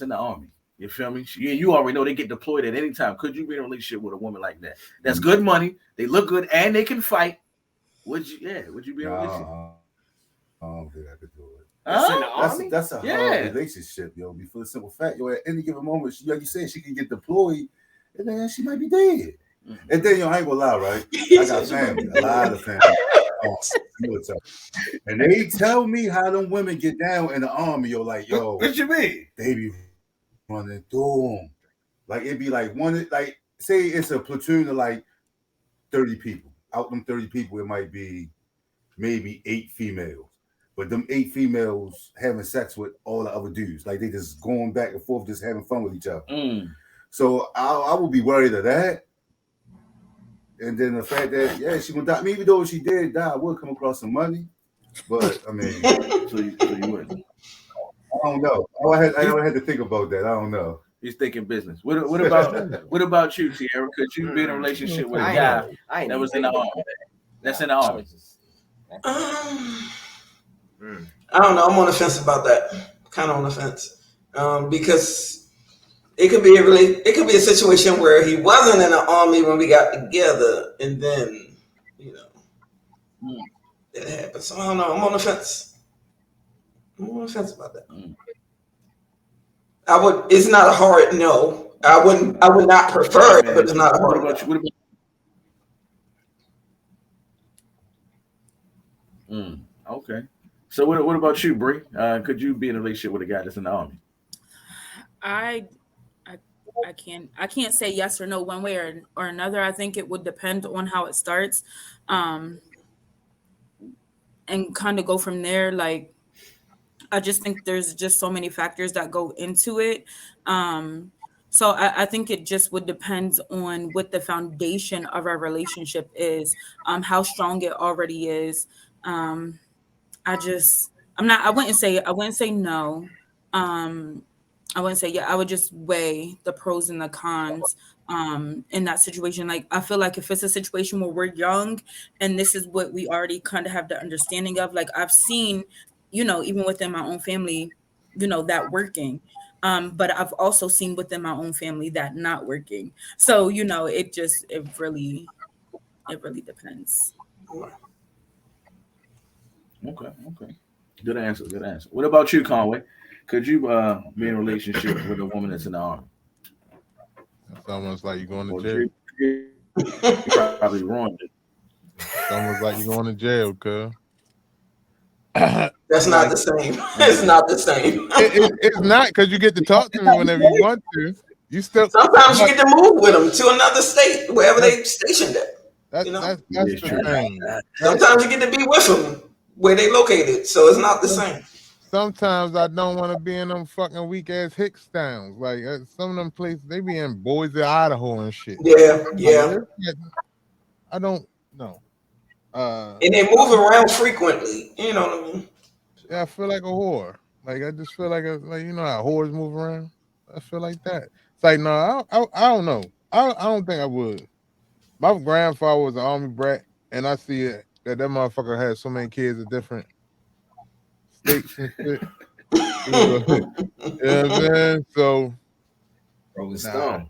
[SPEAKER 1] the army. You feel me? You already know they get deployed at any time. Could you be in a relationship with a woman like that? That's good money. They look good and they can fight. Would you be in a relationship?
[SPEAKER 2] I don't think I could do it.
[SPEAKER 6] That's in the
[SPEAKER 1] Huh?
[SPEAKER 6] army.
[SPEAKER 2] That's a
[SPEAKER 1] Yeah.
[SPEAKER 2] hard relationship, yo. For the simple fact, yo, at any given moment, like you said, she can get deployed, and then she might be dead.
[SPEAKER 1] Mhm.
[SPEAKER 2] And then, yo, I ain't gonna lie, right? I got family, a lot of family. Military. And they tell me how them women get down in the army, yo, like, yo,
[SPEAKER 1] What you mean?
[SPEAKER 2] they be running through them. Like, it'd be like like, say it's a platoon of like 30 people. Out them 30 people, it might be maybe 8 females. But them 8 females having sex with all the other dudes. Like, they just going back and forth, just having fun with each other. So I would be worried of that. And then the fact that, yeah, she gonna die. I mean, even though she did die, I would come across some money. But, I mean,
[SPEAKER 1] So you wouldn't.
[SPEAKER 2] I don't know. I had to think about that. I don't know.
[SPEAKER 1] He's thinking business. What about you, Tierra? Could you be in a relationship with a guy that was in the army? That's in the army.
[SPEAKER 3] I don't know. I'm on the fence about that. Kind of on the fence, because it could be a situation where he wasn't in the army when we got together, and then that happened. So I don't know. I'm on the fence. About that. It's not a hard no. I would not prefer it, but it's not a hard no.
[SPEAKER 1] Okay. So what about you, Bree? Could you be in a relationship with a guy that's in the army?
[SPEAKER 4] I can't say yes or no one way or another. I think it would depend on how it starts, and kind of go from there. Like, I just think there's just so many factors that go into it. So I think it just would depend on what the foundation of our relationship is, how strong it already is. I wouldn't say no. I wouldn't say yeah. I would just weigh the pros and the cons in that situation. Like, I feel like if it's a situation where we're young and this is what we already kind of have the understanding of, like, I've seen, even within my own family, that working. But I've also seen within my own family that not working. So, it really depends.
[SPEAKER 1] Okay. Good answer. What about you, Conway? Could you be in a relationship with a woman that's in the army?
[SPEAKER 5] It's almost like you're going to jail.
[SPEAKER 1] You probably ruined it.
[SPEAKER 5] It's almost like you're going to jail, cuz.
[SPEAKER 3] That's not the same. It's not the same.
[SPEAKER 5] It's not, because you get to talk to me whenever you want to. You still
[SPEAKER 3] sometimes you get to move with them to another state, wherever they stationed at.
[SPEAKER 5] That's the thing.
[SPEAKER 3] Sometimes you get to be with them where they located, so it's not the same.
[SPEAKER 5] Sometimes I don't want to be in them fucking weak ass Hicks towns. Like, some of them places, they be in Boise, Idaho and shit.
[SPEAKER 3] Yeah.
[SPEAKER 5] I don't know.
[SPEAKER 3] And they move around frequently. You know what I mean?
[SPEAKER 5] Yeah, I feel like a whore. Like, I just feel like how whores move around. I feel like that. It's like, no, I don't know. I don't think I would. My grandfather was an army brat, and I see it that motherfucker had so many kids of different States and shit. You know what I'm saying? So,
[SPEAKER 6] Rolling Stone.
[SPEAKER 5] nah.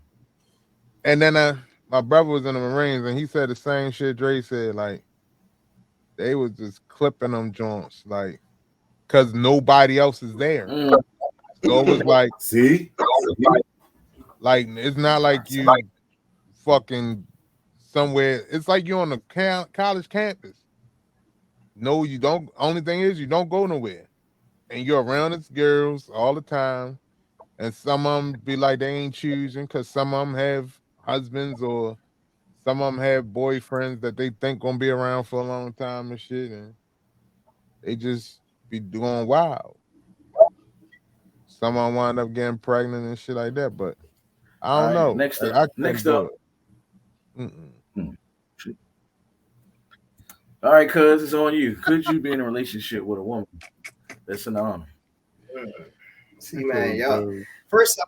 [SPEAKER 5] And then my brother was in the Marines, and he said the same shit Dre said. Like, they was just clipping them joints, like, because nobody else is there. So it was like,
[SPEAKER 2] See?
[SPEAKER 5] like it's not like you fucking somewhere. It's like you're on the college campus. No, you don't. Only thing is you don't go nowhere, and you're around these girls all the time. And some of them be like they ain't choosing because some of them have husbands or some of them have boyfriends that they think gonna be around for a long time and shit, and they just be doing wild. Some of them wind up getting pregnant and shit like that, but I don't know.
[SPEAKER 1] Next
[SPEAKER 5] Like,
[SPEAKER 1] up,
[SPEAKER 5] I couldn't do it.
[SPEAKER 1] All right, cuz it's on you. Could you be in a relationship with a woman that's in the army?
[SPEAKER 6] See, man, y'all. First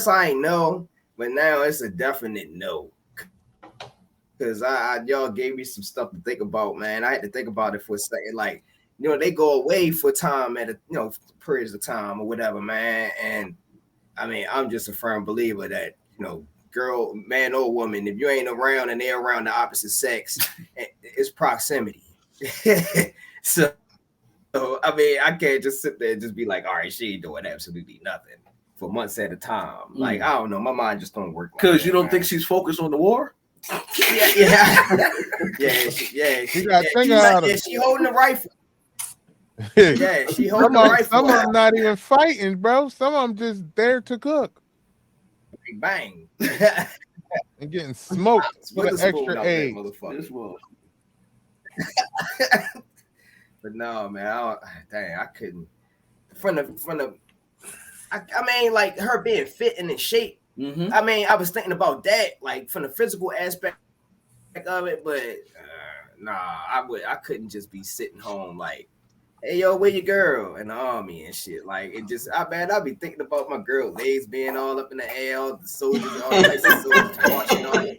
[SPEAKER 6] I ain't know, but now it's a definite no. Cause y'all gave me some stuff to think about, man. I had to think about it for a second. Like, you know, they go away for time at periods of time or whatever, man. And I mean, I'm just a firm believer that, girl, man or woman, if you ain't around and they're around the opposite sex, it's proximity. So I mean, I can't just sit there and just be like, all right, she ain't doing absolutely nothing for months at a time. Like, I don't know, my mind just don't work.
[SPEAKER 1] Because you don't think she's focused on the war?
[SPEAKER 6] Yeah. She holding the rifle. Yeah, she holding the rifle.
[SPEAKER 5] Some of them not even fighting, bro. Some of them just there to cook.
[SPEAKER 6] Bang.
[SPEAKER 5] And getting smoked with an extra egg.
[SPEAKER 6] But no, man, I couldn't. I mean, like her being fit and in shape.
[SPEAKER 1] Mm-hmm.
[SPEAKER 6] I mean, I was thinking about that, like from the physical aspect of it, but I couldn't just be sitting home like, hey yo, where your girl in the army and shit. Like it just, I'd be thinking about my girl legs being all up in the air, all the soldiers, all the soldiers marching on.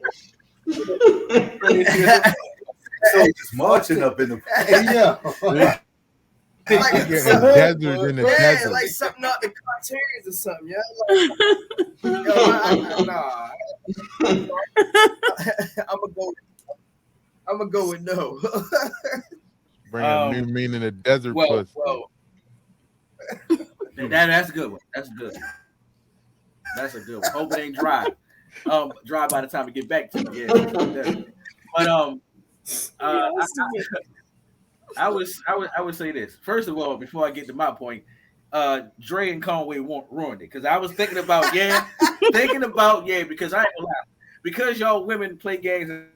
[SPEAKER 2] Soldiers marching up in the
[SPEAKER 6] yeah. Like
[SPEAKER 5] desert in the desert.
[SPEAKER 6] Like something out the cartoons or something, I'm gonna go with no.
[SPEAKER 5] Bring a new meaning to desert pussy.
[SPEAKER 1] That's a good one. That's a good one. Hope it ain't dry. Dry by the time we get back to it. But I would say this. First of all, before I get to my point, Dre and Conway ruined it because I was thinking about because I ain't gonna lie, because y'all women play games and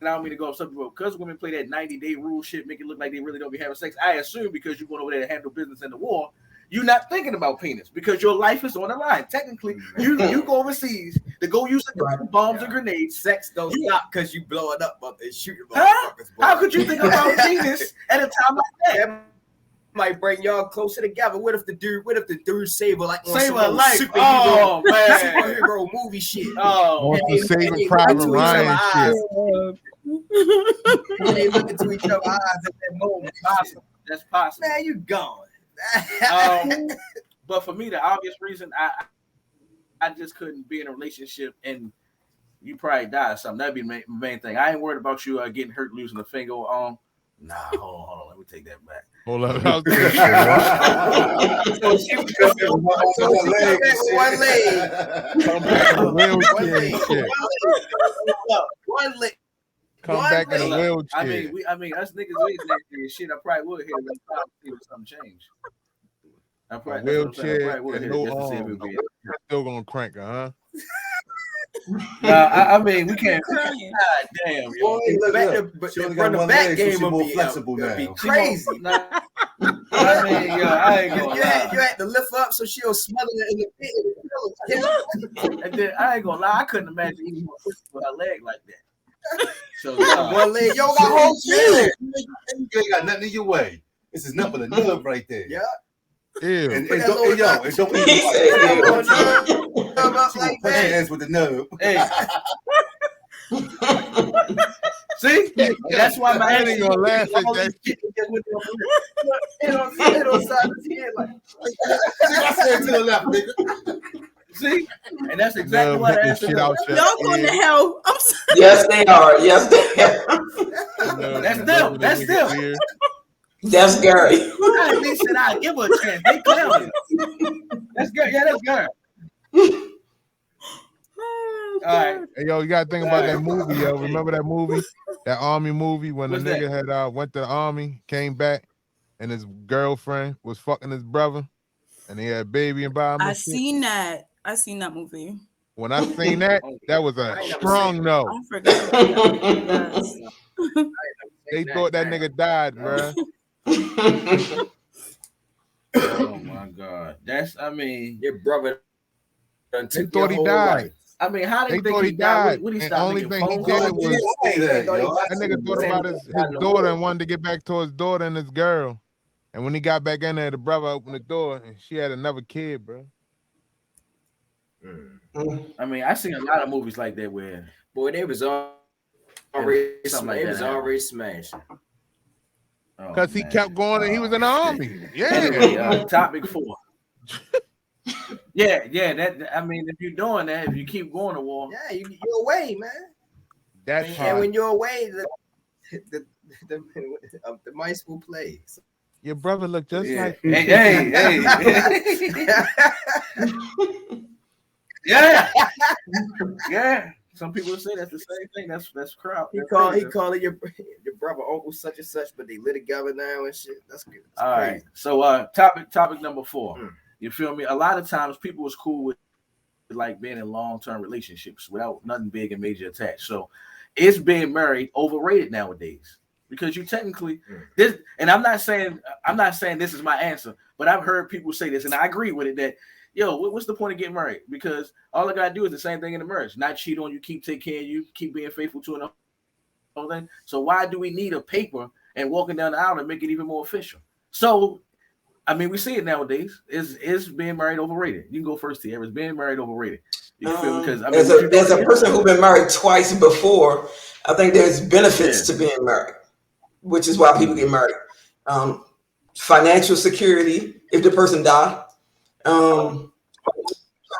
[SPEAKER 1] I don't mean to go off something, but because women play that 90-day rule shit, make it look like they really don't be having sex. I assume because you're going over there to handle business in the war, you're not thinking about penis because your life is on the line. Technically, you go overseas to go use bombs and grenades.
[SPEAKER 6] Sex don't stop because you blow it up and shoot your
[SPEAKER 1] motherfuckers. How could you think about penis at a time like that?
[SPEAKER 6] Might bring y'all closer together. What if the dude save her like
[SPEAKER 1] save her life? Oh man,
[SPEAKER 6] superhero movie shit.
[SPEAKER 5] Oh, Saving Private Ryan shit.
[SPEAKER 6] And they look into each other's eyes at that moment.
[SPEAKER 1] That's possible.
[SPEAKER 6] Man, you gone.
[SPEAKER 1] But for me, the obvious reason I just couldn't be in a relationship and you probably die or something. That'd be the main thing. I ain't worried about you getting hurt, losing a finger or arm. Nah, hold on. Let me take that back.
[SPEAKER 5] Hold on.
[SPEAKER 6] So she one leg.
[SPEAKER 5] Come back in a wheelchair.
[SPEAKER 6] One leg.
[SPEAKER 5] Come back in a wheelchair.
[SPEAKER 1] I mean, us niggas ways and shit. I probably would hit it if something changed. I probably
[SPEAKER 5] wheelchair and no arm. Still gonna crank her, huh?
[SPEAKER 1] I mean, we can't. God damn, yo.
[SPEAKER 6] Run the back game will be flexible now. Be crazy.
[SPEAKER 1] I mean, yo, I ain't gonna lie.
[SPEAKER 6] You had to lift up so she'll smother it in the
[SPEAKER 1] pit. And then I ain't gonna lie, I couldn't imagine eating with her leg like that. So
[SPEAKER 6] one leg, yo, got whole feeling.
[SPEAKER 2] You ain't got nothing in your way. This is nothing but a nub right there.
[SPEAKER 6] Yeah.
[SPEAKER 5] Ew.
[SPEAKER 2] And don't put your hands with the nub.
[SPEAKER 1] Hey. See, and that's why my
[SPEAKER 5] I ain't gonna laugh at
[SPEAKER 1] all
[SPEAKER 5] that.
[SPEAKER 1] this shit just went on it on side of his head like.
[SPEAKER 2] I said to the left, nigga.
[SPEAKER 1] See, and that's exactly
[SPEAKER 5] No,
[SPEAKER 1] what
[SPEAKER 5] put
[SPEAKER 1] I
[SPEAKER 5] this
[SPEAKER 1] answered.
[SPEAKER 5] shit out your
[SPEAKER 4] Y'all going to
[SPEAKER 5] ear.
[SPEAKER 4] hell. I'm sorry.
[SPEAKER 3] Yes, they are. Yes, they are.
[SPEAKER 5] No,
[SPEAKER 1] That's
[SPEAKER 5] put
[SPEAKER 1] them.
[SPEAKER 5] this
[SPEAKER 1] That's
[SPEAKER 5] nigga
[SPEAKER 1] them.
[SPEAKER 5] ear.
[SPEAKER 3] That's Gary.
[SPEAKER 1] They said I give her a chance. They clowning. That's good. Yeah, that's good.
[SPEAKER 4] Oh,
[SPEAKER 1] All right.
[SPEAKER 4] God.
[SPEAKER 5] Hey, yo, you gotta think about that movie, yo. Remember that movie? That army movie when the
[SPEAKER 1] What's
[SPEAKER 5] nigga
[SPEAKER 1] that?
[SPEAKER 5] had went to the army, came back, and his girlfriend was fucking his brother, and he had a baby and by him
[SPEAKER 4] I
[SPEAKER 5] and shit.
[SPEAKER 4] seen that. I seen that movie.
[SPEAKER 5] When I seen that, that was a
[SPEAKER 6] I ain't never
[SPEAKER 5] strong
[SPEAKER 6] seen
[SPEAKER 5] no.
[SPEAKER 4] I forgot about that. Yes.
[SPEAKER 5] They thought that nigga died, bruh.
[SPEAKER 1] Oh my God. That's. I mean.
[SPEAKER 6] Your brother done
[SPEAKER 5] They
[SPEAKER 6] took your
[SPEAKER 5] thought he
[SPEAKER 6] whole
[SPEAKER 5] died.
[SPEAKER 6] life.
[SPEAKER 1] I mean, how
[SPEAKER 5] They
[SPEAKER 1] they think
[SPEAKER 5] thought
[SPEAKER 1] he
[SPEAKER 5] he
[SPEAKER 1] died?
[SPEAKER 5] died.
[SPEAKER 1] What he
[SPEAKER 5] And
[SPEAKER 1] stopped
[SPEAKER 5] only
[SPEAKER 1] making
[SPEAKER 5] thing he
[SPEAKER 1] phone
[SPEAKER 5] did
[SPEAKER 1] calls?
[SPEAKER 5] was
[SPEAKER 2] That
[SPEAKER 5] nigga thought about his daughter and wanted to get back to his daughter and his girl. And when he got back in there, the brother opened the door and she had another kid, bro.
[SPEAKER 1] I mean, I seen a lot of movies like that where
[SPEAKER 6] Boy, they was already
[SPEAKER 1] Something like
[SPEAKER 6] they
[SPEAKER 1] that
[SPEAKER 6] was
[SPEAKER 1] happened.
[SPEAKER 6] already smashing.
[SPEAKER 5] Because he kept going and he was in the army. Yeah.
[SPEAKER 1] Anyway, topic 4. Yeah. That I mean, if you're doing that, if you keep going to war,
[SPEAKER 6] Yeah, you're away, man.
[SPEAKER 5] That
[SPEAKER 6] And
[SPEAKER 5] part.
[SPEAKER 6] when you're away, the mice will play. So,
[SPEAKER 5] Your brother looked just
[SPEAKER 1] yeah.
[SPEAKER 5] like you.
[SPEAKER 1] Hey. Yeah. Some people say that's the same thing. That's crowd.
[SPEAKER 6] he
[SPEAKER 1] That's
[SPEAKER 6] calling
[SPEAKER 1] crazy.
[SPEAKER 6] your brother uncle such and such, but they live together now and shit. That's good. That's
[SPEAKER 1] All
[SPEAKER 6] crazy.
[SPEAKER 1] right. So topic number 4.
[SPEAKER 6] Mm.
[SPEAKER 1] You feel me? A lot of times people was cool with like being in long-term relationships without nothing big and major attached. So is being married overrated nowadays? Because you technically this, and I'm not saying this is my answer, but I've heard people say this, and I agree with it that what's the point of getting married? Because all I gotta do is the same thing in the marriage. Not cheat on you, keep taking care of you, keep being faithful to another thing. So why do we need a paper and walking down the aisle to make it even more official? So I mean, we see it nowadays. Is being married overrated? You can go first, Tierra. Is being married overrated? You feel? Because I mean,
[SPEAKER 3] as a person who's been married twice before, I think there's benefits to being married, which is why people get married. Financial security if the person died.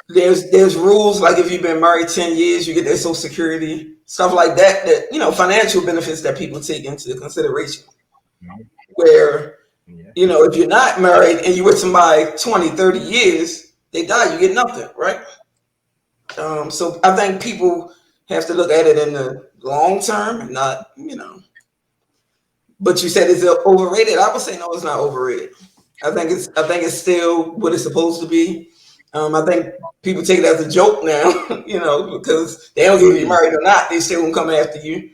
[SPEAKER 3] There's rules like if you've been married 10 years, you get their social security, stuff like that. That financial benefits that people take into consideration. Where if you're not married and you're with somebody 20, 30 years, they die, you get nothing, right? So I think people have to look at it in the long term and not, But you said it's overrated. I would say no, it's not overrated. I think it's still what it's supposed to be. I think people take it as a joke now, because they don't get you married or not, they still won't come after you.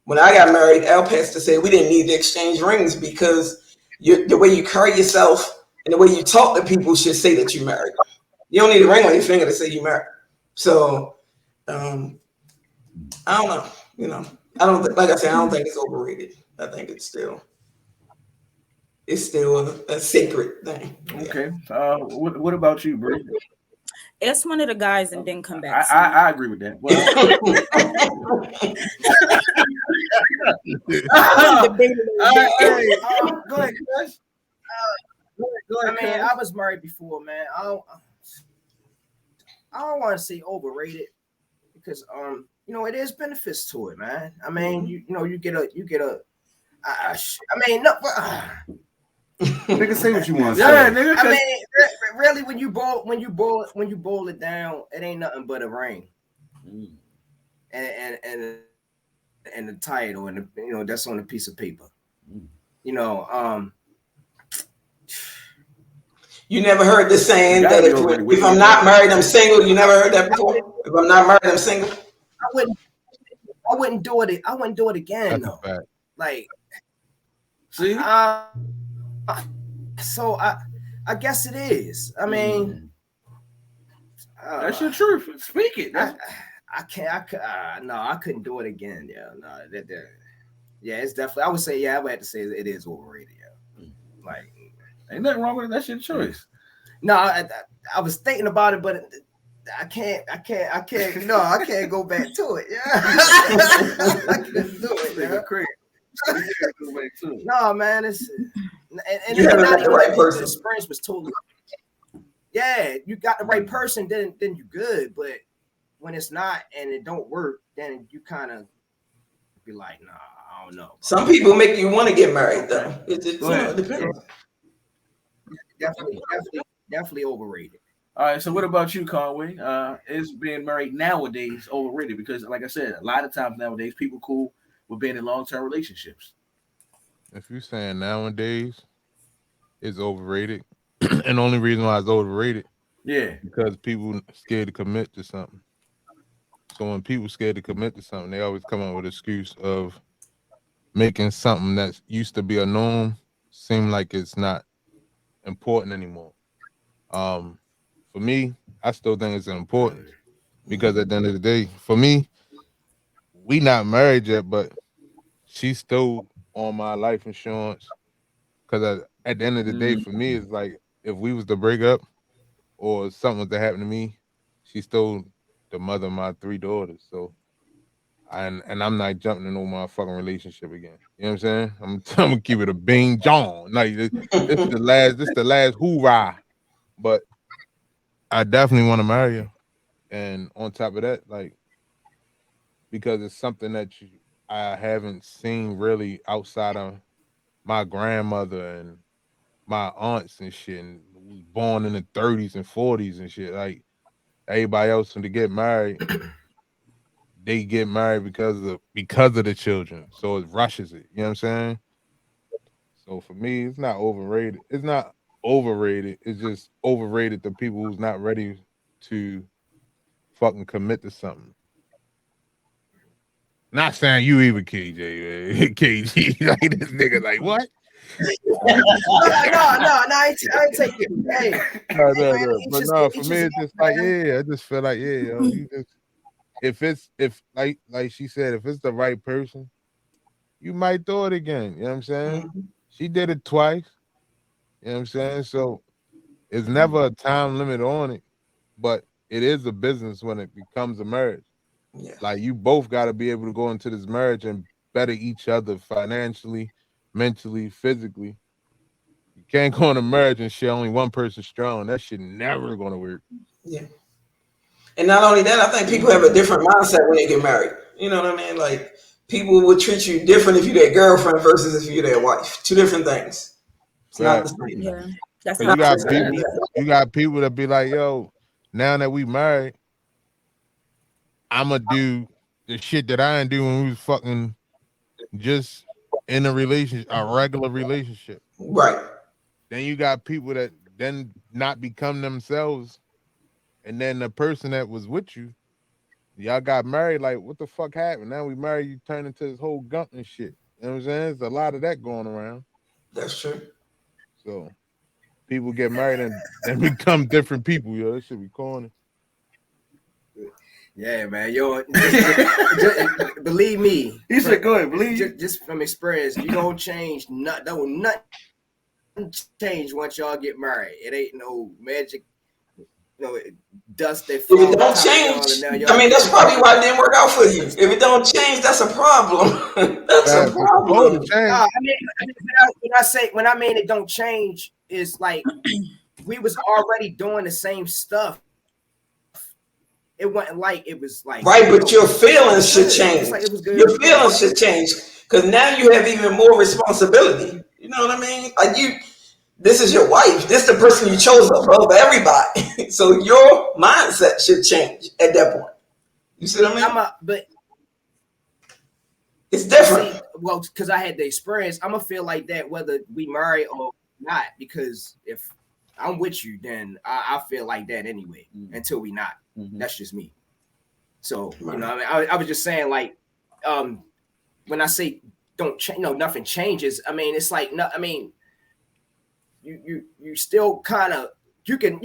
[SPEAKER 3] When I got married, Al Pastor said we didn't need to exchange rings because the way you carry yourself and the way you talk to people should say that you're married. You don't need a ring on your finger to say you're married. So I don't know. I don't like I said, I don't think it's overrated. I think it's still a sacred thing.
[SPEAKER 1] Okay. What about you, bro?
[SPEAKER 4] It's one of the guys and didn't come back.
[SPEAKER 1] I agree with that. Well, go ahead, Chris.
[SPEAKER 6] I mean, I was married before, man. I don't want to say overrated because it is benefits to it, man. I mean, you get a. I mean, no.
[SPEAKER 2] Nigga, say what you want to
[SPEAKER 1] Yeah,
[SPEAKER 2] say.
[SPEAKER 1] nigga.
[SPEAKER 6] I mean, really, when you boil it down, it ain't nothing but a ring, and the title, and that's on a piece of paper.
[SPEAKER 3] You never heard the saying that if I'm not married, I'm single. You never heard that before? If I'm not married, I'm single.
[SPEAKER 6] I wouldn't do it. I wouldn't do it again,
[SPEAKER 5] That's a
[SPEAKER 6] though.
[SPEAKER 5] fact.
[SPEAKER 6] Like,
[SPEAKER 1] See?
[SPEAKER 6] so I guess it is. I mean,
[SPEAKER 1] that's your truth. Speak it.
[SPEAKER 6] I can't. No, I couldn't do it again. Yeah, no, yeah, it's definitely. I would say, I would have to say it is overrated. Yeah, like,
[SPEAKER 1] ain't nothing wrong with it. That's your choice.
[SPEAKER 6] No, I was thinking about it, but I can't. No, I can't go back to it. Yeah, I couldn't do it.
[SPEAKER 1] Nigga
[SPEAKER 6] Yeah.
[SPEAKER 1] crazy. You can't go back to it.
[SPEAKER 6] No, man, it's and
[SPEAKER 3] You haven't
[SPEAKER 6] not
[SPEAKER 3] met the
[SPEAKER 6] even
[SPEAKER 3] right
[SPEAKER 6] that,
[SPEAKER 3] person.
[SPEAKER 6] The experience was totally. Yeah, you got the right person, then you good. But when it's not and it don't work, then you kind of be like, nah, I don't know.
[SPEAKER 3] Some people make you want to get married, though. It
[SPEAKER 1] Go ahead.
[SPEAKER 3] depends.
[SPEAKER 6] Definitely overrated.
[SPEAKER 1] All right, so what about you, Conway? Is being married nowadays overrated? Because, like I said, a lot of times nowadays people cool with being in long-term relationships.
[SPEAKER 5] If you're saying nowadays it's overrated, and the only reason why it's overrated
[SPEAKER 1] Yeah,
[SPEAKER 5] because people scared to commit to something. So when people scared to commit to something, they always come up with an excuse of making something that used to be a norm seem like it's not important anymore. For me, I still think it's important because at the end of the day, for me, we not married yet, but she's still on my life insurance. Because at the end of the day, for me, it's like if we was to break up or something was to happen to me, she's still the mother of my 3 daughters. So, and I'm not jumping in no motherfucking relationship again. You know what I'm saying? I'm gonna keep it a Bing John. Like this is the last hoorah. But I definitely want to marry her. And on top of that, like, because it's something that I haven't seen really outside of my grandmother and my aunts and shit, and was born in the 30s and 40s and shit. Like everybody else, when they get married, they get married because of the children. So it rushes it. You know what I'm saying? So for me, it's not overrated. It's not overrated. It's just overrated to people who's not ready to fucking commit to something. Not saying you even, KJ. Man. KG, like this nigga, like what?
[SPEAKER 6] No, I ain't taking. Hey,
[SPEAKER 5] No.
[SPEAKER 6] man,
[SPEAKER 5] But
[SPEAKER 6] just-
[SPEAKER 5] no,
[SPEAKER 6] it's
[SPEAKER 5] for
[SPEAKER 6] just-
[SPEAKER 5] me, it's just like, yeah, I just feel like, yeah, yo, you just, if like she said, if it's the right person, you might do it again. You know what I'm saying?
[SPEAKER 3] Mhm.
[SPEAKER 5] She did it twice. You know what I'm saying? So it's never a time limit on it, but it is a business when it becomes a marriage.
[SPEAKER 3] Yeah.
[SPEAKER 5] Like you both got to be able to go into this marriage and better each other financially, mentally, physically. You can't go in a marriage and shit only one person strong. That shit never gonna work.
[SPEAKER 3] Yeah. And not only that, I think people have a different mindset when they get married. You know what I mean? Like people will treat you different if you're their girlfriend versus if you're their wife. 2 different things. It's not the same.
[SPEAKER 4] Yeah, that's
[SPEAKER 5] So
[SPEAKER 4] not
[SPEAKER 5] you got people that be like, yo, now that we married, I'ma do the shit that I didn't do when we was fucking just in a relationship, a regular relationship.
[SPEAKER 3] Right.
[SPEAKER 5] Then you got people that then not become themselves, and then the person that was with you, y'all got married. Like, what the fuck happened? Now we married, you turn into this whole gump and shit. You know what I'm saying? There's a lot of that going around.
[SPEAKER 3] That's true.
[SPEAKER 5] So people get married and become different people. Yo, this should be corny.
[SPEAKER 6] Yeah, man. Yo, believe me.
[SPEAKER 1] he said, "Go ahead, believe you."
[SPEAKER 6] Just from experience, you don't change. Nothing change once y'all get married. It ain't no magic. Dust that
[SPEAKER 3] If
[SPEAKER 6] fall
[SPEAKER 3] it
[SPEAKER 6] on
[SPEAKER 3] don't
[SPEAKER 6] top of y'all
[SPEAKER 3] change,
[SPEAKER 6] and now y'all-
[SPEAKER 3] I mean, that's probably why it didn't work out for you. If it don't change, that's a problem. That's a
[SPEAKER 5] It's supposed
[SPEAKER 3] problem.
[SPEAKER 5] to change.
[SPEAKER 6] No, I mean, when I mean it don't change, is like we was already doing the same stuff. It wasn't like it was like
[SPEAKER 3] Right, but your feelings should
[SPEAKER 6] It's
[SPEAKER 3] change.
[SPEAKER 6] like it was good.
[SPEAKER 3] Your feelings should change because now you have even more responsibility. You know what I mean? Like this is your wife. This is the person you chose above everybody. So your mindset should change at that point. You see what I mean?
[SPEAKER 6] But
[SPEAKER 3] It's different.
[SPEAKER 6] see, well, because I had the experience, I'm gonna feel like that whether we marry or not. Because if I'm with you, then I feel like that anyway. Until we not. That's just me. So you know, I mean, I was just saying, like, when I say don't change, nothing changes. I mean, it's like no, I mean, you still kind of you can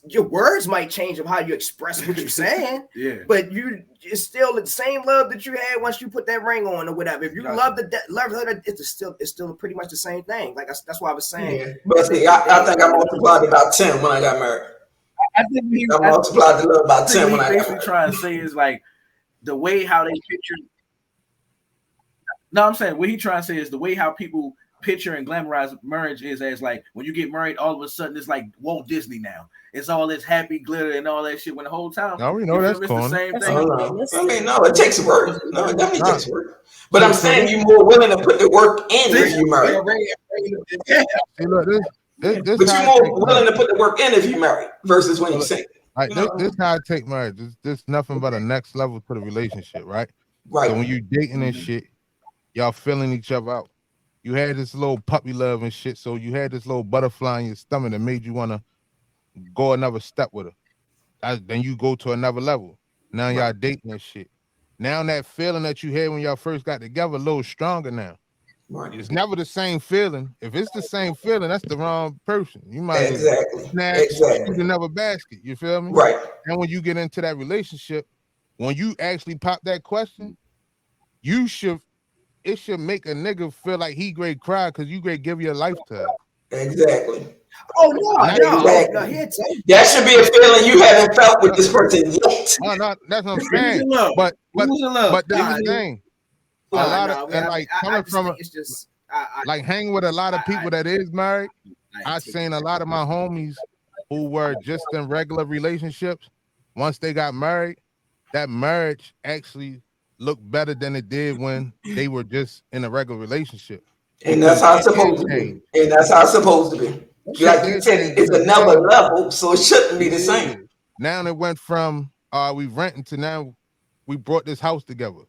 [SPEAKER 6] your words might change of how you express what you're saying.
[SPEAKER 1] Yeah.
[SPEAKER 6] But it's still the same love that you had once you put that ring on or whatever. If you love her, it's still pretty much the same thing. Like that's why I was saying.
[SPEAKER 3] Yeah. But see, I think I multiplied about 10 when I got married.
[SPEAKER 1] I think
[SPEAKER 3] I multiplied the love by 10
[SPEAKER 1] what
[SPEAKER 3] when
[SPEAKER 1] he
[SPEAKER 3] I got
[SPEAKER 1] basically
[SPEAKER 3] married.
[SPEAKER 1] trying to say is like the way how they picture. No, I'm saying what he trying to say is the way how people picture and glamorize marriage is as like when you get married, all of a sudden it's like Walt Disney now. It's all this happy glitter and all that shit. When the whole time,
[SPEAKER 5] No, we know
[SPEAKER 1] you
[SPEAKER 5] that's
[SPEAKER 1] feel me? It's the
[SPEAKER 5] corny.
[SPEAKER 1] same
[SPEAKER 4] That's
[SPEAKER 3] I
[SPEAKER 1] thing.
[SPEAKER 3] don't know. I
[SPEAKER 4] unrealistic.
[SPEAKER 3] mean, no, it takes work. No, it definitely
[SPEAKER 5] Nah.
[SPEAKER 3] takes work. But
[SPEAKER 5] So-
[SPEAKER 3] I'm
[SPEAKER 5] so
[SPEAKER 3] saying
[SPEAKER 5] this-
[SPEAKER 3] you're more willing to put the work in if you marry.
[SPEAKER 5] See, look, this
[SPEAKER 3] But
[SPEAKER 5] how
[SPEAKER 3] you're
[SPEAKER 5] I
[SPEAKER 3] more
[SPEAKER 5] take
[SPEAKER 3] willing
[SPEAKER 5] marriage.
[SPEAKER 3] to put the work in if you marry versus when you're
[SPEAKER 5] Look,
[SPEAKER 3] single.
[SPEAKER 5] Like
[SPEAKER 3] You
[SPEAKER 5] this,
[SPEAKER 3] know?
[SPEAKER 5] this how I take marriage. This nothing but a next level to the relationship, right? So when
[SPEAKER 3] Right.
[SPEAKER 5] you dating and shit, y'all feeling each other out. You had this little puppy love and shit, so you had this little butterfly in your stomach that made you want to go another step with her. Then you go to another level. Now y'all
[SPEAKER 3] Right.
[SPEAKER 5] dating and shit. Now that feeling that you had when y'all first got together a little stronger now.
[SPEAKER 3] Right.
[SPEAKER 5] It's never the same feeling. If it's the same feeling, that's the wrong person. You might as well
[SPEAKER 3] Exactly.
[SPEAKER 5] snatch,
[SPEAKER 3] Exactly.
[SPEAKER 5] shoot another basket. You feel me?
[SPEAKER 3] Right.
[SPEAKER 5] And when you get into that relationship, when you actually pop that question, it should make a nigga feel like he great cry because you great give your life to her.
[SPEAKER 3] Exactly.
[SPEAKER 6] Oh no,
[SPEAKER 3] Exactly.
[SPEAKER 6] here tell you.
[SPEAKER 3] That should be a feeling you haven't felt with this person yet.
[SPEAKER 5] No, that's what I'm
[SPEAKER 1] Who's
[SPEAKER 5] saying.
[SPEAKER 1] in love?
[SPEAKER 5] But
[SPEAKER 1] Who's in love?
[SPEAKER 5] but this
[SPEAKER 6] Nah,
[SPEAKER 5] is the thing. A
[SPEAKER 6] Nah,
[SPEAKER 5] lot
[SPEAKER 6] nah,
[SPEAKER 5] of
[SPEAKER 6] I
[SPEAKER 5] and
[SPEAKER 6] mean,
[SPEAKER 5] like
[SPEAKER 6] I
[SPEAKER 5] coming
[SPEAKER 6] just
[SPEAKER 5] from
[SPEAKER 6] think it's just
[SPEAKER 5] like hanging with a lot of people that is married. I
[SPEAKER 6] take
[SPEAKER 5] seen a lot of my homies who were just in regular relationships. Once they got married, that marriage actually looked better than it did when they were just in a regular relationship.
[SPEAKER 3] And that's
[SPEAKER 5] Because
[SPEAKER 3] how it's
[SPEAKER 5] shit did
[SPEAKER 3] supposed to be.
[SPEAKER 5] change.
[SPEAKER 3] And that's how it's supposed to be.
[SPEAKER 5] Shit
[SPEAKER 3] Like you
[SPEAKER 5] did
[SPEAKER 3] said,
[SPEAKER 5] change
[SPEAKER 3] it's
[SPEAKER 5] because
[SPEAKER 3] another
[SPEAKER 5] now,
[SPEAKER 3] level, so it shouldn't be the same.
[SPEAKER 5] now it went from we renting to now we brought this house together.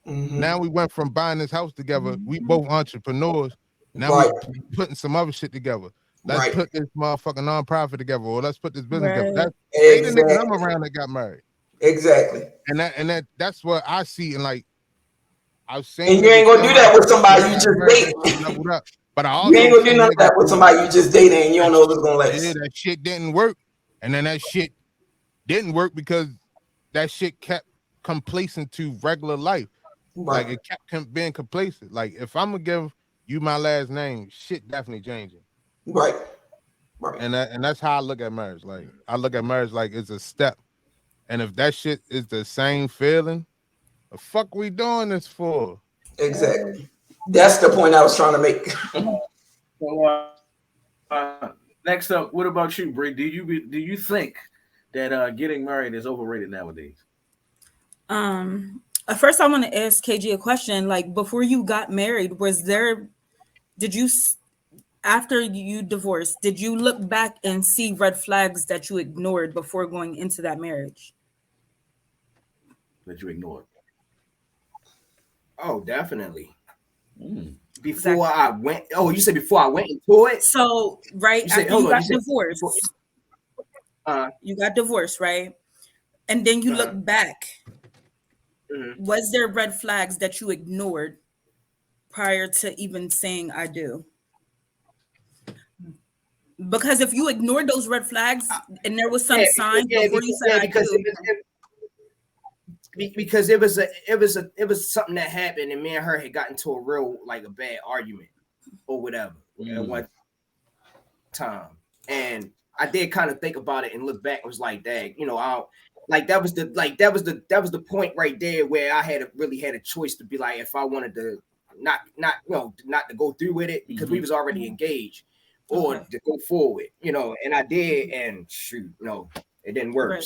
[SPEAKER 3] Mhm.
[SPEAKER 5] Now we went from buying this house together. We both entrepreneurs. Now
[SPEAKER 3] Right.
[SPEAKER 5] we putting some other shit together. Let's
[SPEAKER 3] Right.
[SPEAKER 5] put this motherfucking nonprofit together, or let's put this business together.
[SPEAKER 4] Right.
[SPEAKER 5] That's they the niggas I'm
[SPEAKER 3] Exactly.
[SPEAKER 5] around that got married.
[SPEAKER 3] Exactly.
[SPEAKER 5] And that's what I see. And like I've seen
[SPEAKER 3] And you ain't
[SPEAKER 5] niggas
[SPEAKER 3] gonna do
[SPEAKER 5] get
[SPEAKER 3] that with
[SPEAKER 5] married,
[SPEAKER 3] somebody you
[SPEAKER 5] got
[SPEAKER 3] just
[SPEAKER 5] married, that shit
[SPEAKER 3] dating.
[SPEAKER 5] leveled up. But I
[SPEAKER 3] You ain't
[SPEAKER 5] also
[SPEAKER 3] gonna do
[SPEAKER 5] seen
[SPEAKER 3] none of
[SPEAKER 5] niggas
[SPEAKER 3] that with
[SPEAKER 5] who
[SPEAKER 3] somebody you just dating and you don't know if it's gonna
[SPEAKER 5] yeah,
[SPEAKER 3] last.
[SPEAKER 5] that shit didn't work. And then that shit didn't work because that shit kept complacent to regular life. Like
[SPEAKER 3] Right.
[SPEAKER 5] it kept being complacent. Like if I'm gonna give you my last name, shit definitely changing.
[SPEAKER 3] Right. Right.
[SPEAKER 5] And that's how I look at marriage. Like I look at marriage like it's a step. And if that shit is the same feeling, the fuck we doing this for?
[SPEAKER 3] Exactly. That's the point I was trying to make.
[SPEAKER 1] So, next up, what about you, Bree? Do you think that getting married is overrated nowadays?
[SPEAKER 4] First I want to ask KG a question. Like before you got married, did you after you divorced, did you look back and see red flags that you ignored before going into that marriage?
[SPEAKER 1] That you ignored?
[SPEAKER 6] Oh, definitely.
[SPEAKER 1] Mm.
[SPEAKER 6] Before
[SPEAKER 4] Exactly.
[SPEAKER 6] I went. Oh, you said before I went into it.
[SPEAKER 4] So right
[SPEAKER 6] You said,
[SPEAKER 4] after
[SPEAKER 6] hold
[SPEAKER 4] you
[SPEAKER 6] on,
[SPEAKER 4] got
[SPEAKER 6] you said
[SPEAKER 4] divorced,
[SPEAKER 6] before-
[SPEAKER 4] you got divorced, right? And then you look back.
[SPEAKER 6] Mhm.
[SPEAKER 4] Was there red flags that you ignored prior to even saying I do? Because if you ignored those red flags and there was some sign before you said I
[SPEAKER 6] because
[SPEAKER 4] do,
[SPEAKER 6] because it was something that happened and me and her had gotten into a real like a bad argument or whatever at one time, and I did kind of think about it and look back and was like, dang, you know, that was the point right there where I really had a choice to be like, if I wanted to not to go through with it because we was already engaged, or to go forward, you know, and I did, and shoot, no, it didn't work.
[SPEAKER 4] Right.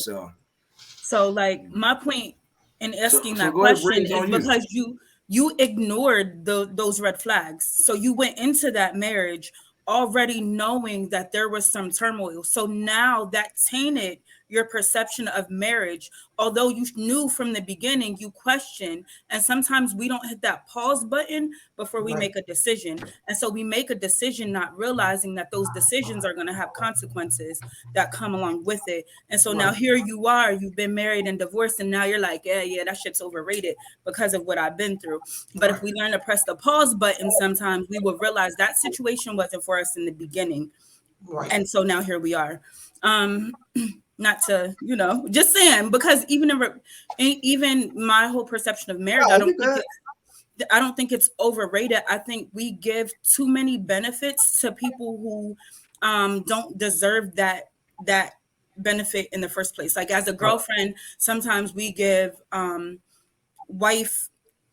[SPEAKER 6] So
[SPEAKER 4] like my point in asking
[SPEAKER 1] So
[SPEAKER 4] that
[SPEAKER 1] go ahead,
[SPEAKER 4] question
[SPEAKER 1] Bree, it's
[SPEAKER 4] is
[SPEAKER 1] on you.
[SPEAKER 4] because you ignored those red flags. So you went into that marriage already knowing that there was some turmoil. So now that tainted your perception of marriage. Although you knew from the beginning, you question. And sometimes we don't hit that pause button before we make a decision. And so we make a decision not realizing that those decisions are going to have consequences that come along with it. And so now here you are, you've been married and divorced, and now you're like, yeah, that shit's overrated because of what I've been through. But if we learn to press the pause button, sometimes we will realize that situation wasn't for us in the beginning.
[SPEAKER 3] Right.
[SPEAKER 4] And so now here we are. Not to, just saying, because even my whole perception of marriage, I don't think it's overrated. I think we give too many benefits to people who don't deserve that benefit in the first place. Like as a girlfriend, sometimes we give wife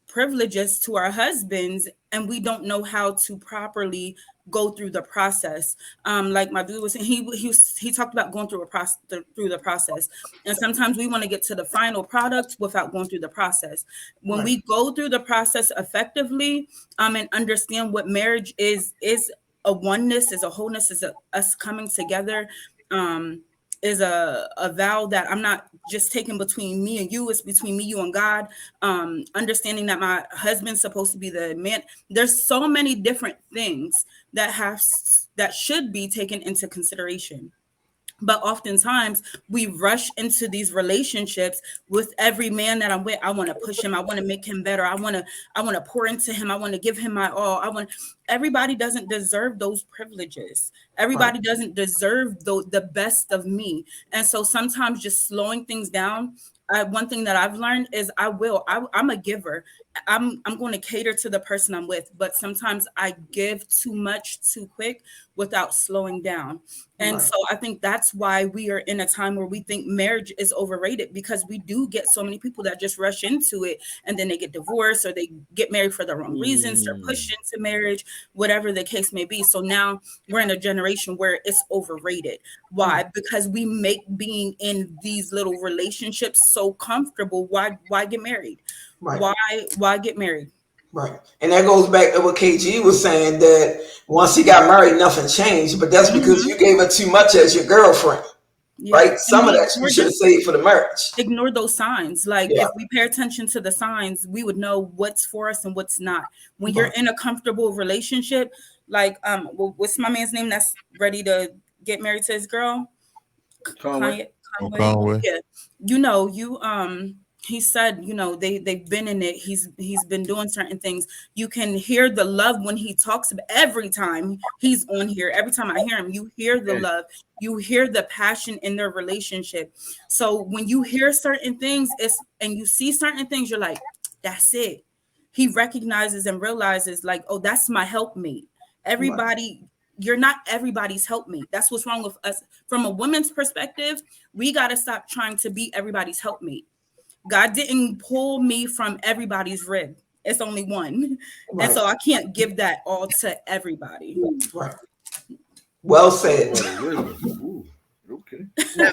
[SPEAKER 4] privileges to our husbands and we don't know how to properly go through the process. Like my dude was saying, he talked about going through through the process, and sometimes we want to get to the final product without going through the process. When we go through the process effectively, and understand what marriage is a oneness, is a wholeness, is us coming together, is a vow that I'm not just taking between me and you, it's between me, you, and God. Understanding that my husband's supposed to be the man. There's so many different things that should be taken into consideration. But oftentimes we rush into these relationships with every man that I'm with. I want to push him. I want to make him better. I want to pour into him. I want to give him my all. Everybody doesn't deserve those privileges. Everybody doesn't deserve the best of me. And so sometimes just slowing things down. One thing that I've learned is I'm a giver. I'm going to cater to the person I'm with, but sometimes I give too much too quick without slowing down. And so I think that's why we are in a time where we think marriage is overrated, because we do get so many people that just rush into it and then they get divorced or they get married for the wrong reasons. They're pushed into marriage, whatever the case may be. So now we're in a generation where it's overrated. Why? Because we make being in these little relationships so comfortable. Why get married? Why get married?
[SPEAKER 3] Right. And that goes back to what KG was saying, that once he got married, nothing changed. But that's because you gave her too much as your girlfriend. Yeah. Right? Some of that you should have saved for the marriage.
[SPEAKER 4] Ignore those signs. Like if we pay attention to the signs, we would know what's for us and what's not. When you're in a comfortable relationship, like what's my man's name that's ready to get married to his girl? Conway. Yeah. He said, they've been in it. He's been doing certain things. You can hear the love when he talks about every time he's on here. Every time I hear him, you hear the love. You hear the passion in their relationship. So when you hear certain things and you see certain things, you're like, that's it. He recognizes and realizes like, oh, that's my helpmate. Everybody, you're not everybody's helpmate. That's what's wrong with us. From a woman's perspective, we got to stop trying to be everybody's helpmate. God didn't pull me from everybody's rib. It's only one. Right. And so I can't give that all to everybody.
[SPEAKER 3] Right. Well said.
[SPEAKER 1] Ooh, okay. Now,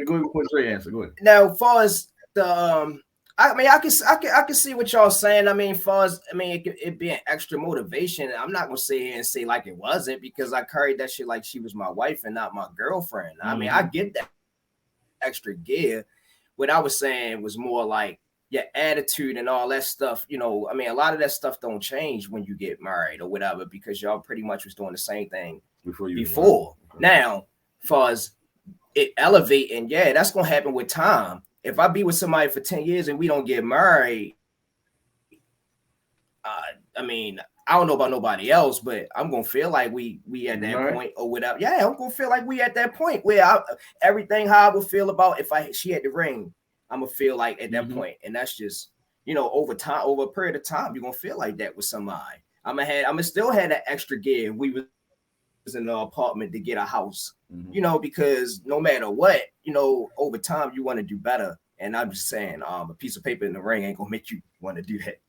[SPEAKER 1] go ahead with your answer. Go ahead.
[SPEAKER 6] Now, as far as the I can see what y'all saying. It being extra motivation. I'm not gonna sit here and say like it wasn't, because I carried that shit like she was my wife and not my girlfriend. I get that extra gear. What I was saying was more like your attitude and all that stuff. A lot of that stuff don't change when you get married or whatever, because y'all pretty much was doing the same thing before. Now, as far as it elevating, that's gonna happen with time. If I be with somebody for 10 years and we don't get married, I don't know about nobody else, but I'm gonna feel like we at that point or whatever. Yeah, I'm gonna feel like we at that point where everything how I would feel about if she had the ring, I'm gonna feel like at that point. And that's just over time, over a period of time, you're gonna feel like that with somebody. I'm gonna still have that extra gear. We was in the apartment to get a house, because no matter what, over time you want to do better. And I'm just saying, a piece of paper in the ring ain't gonna make you want to do that.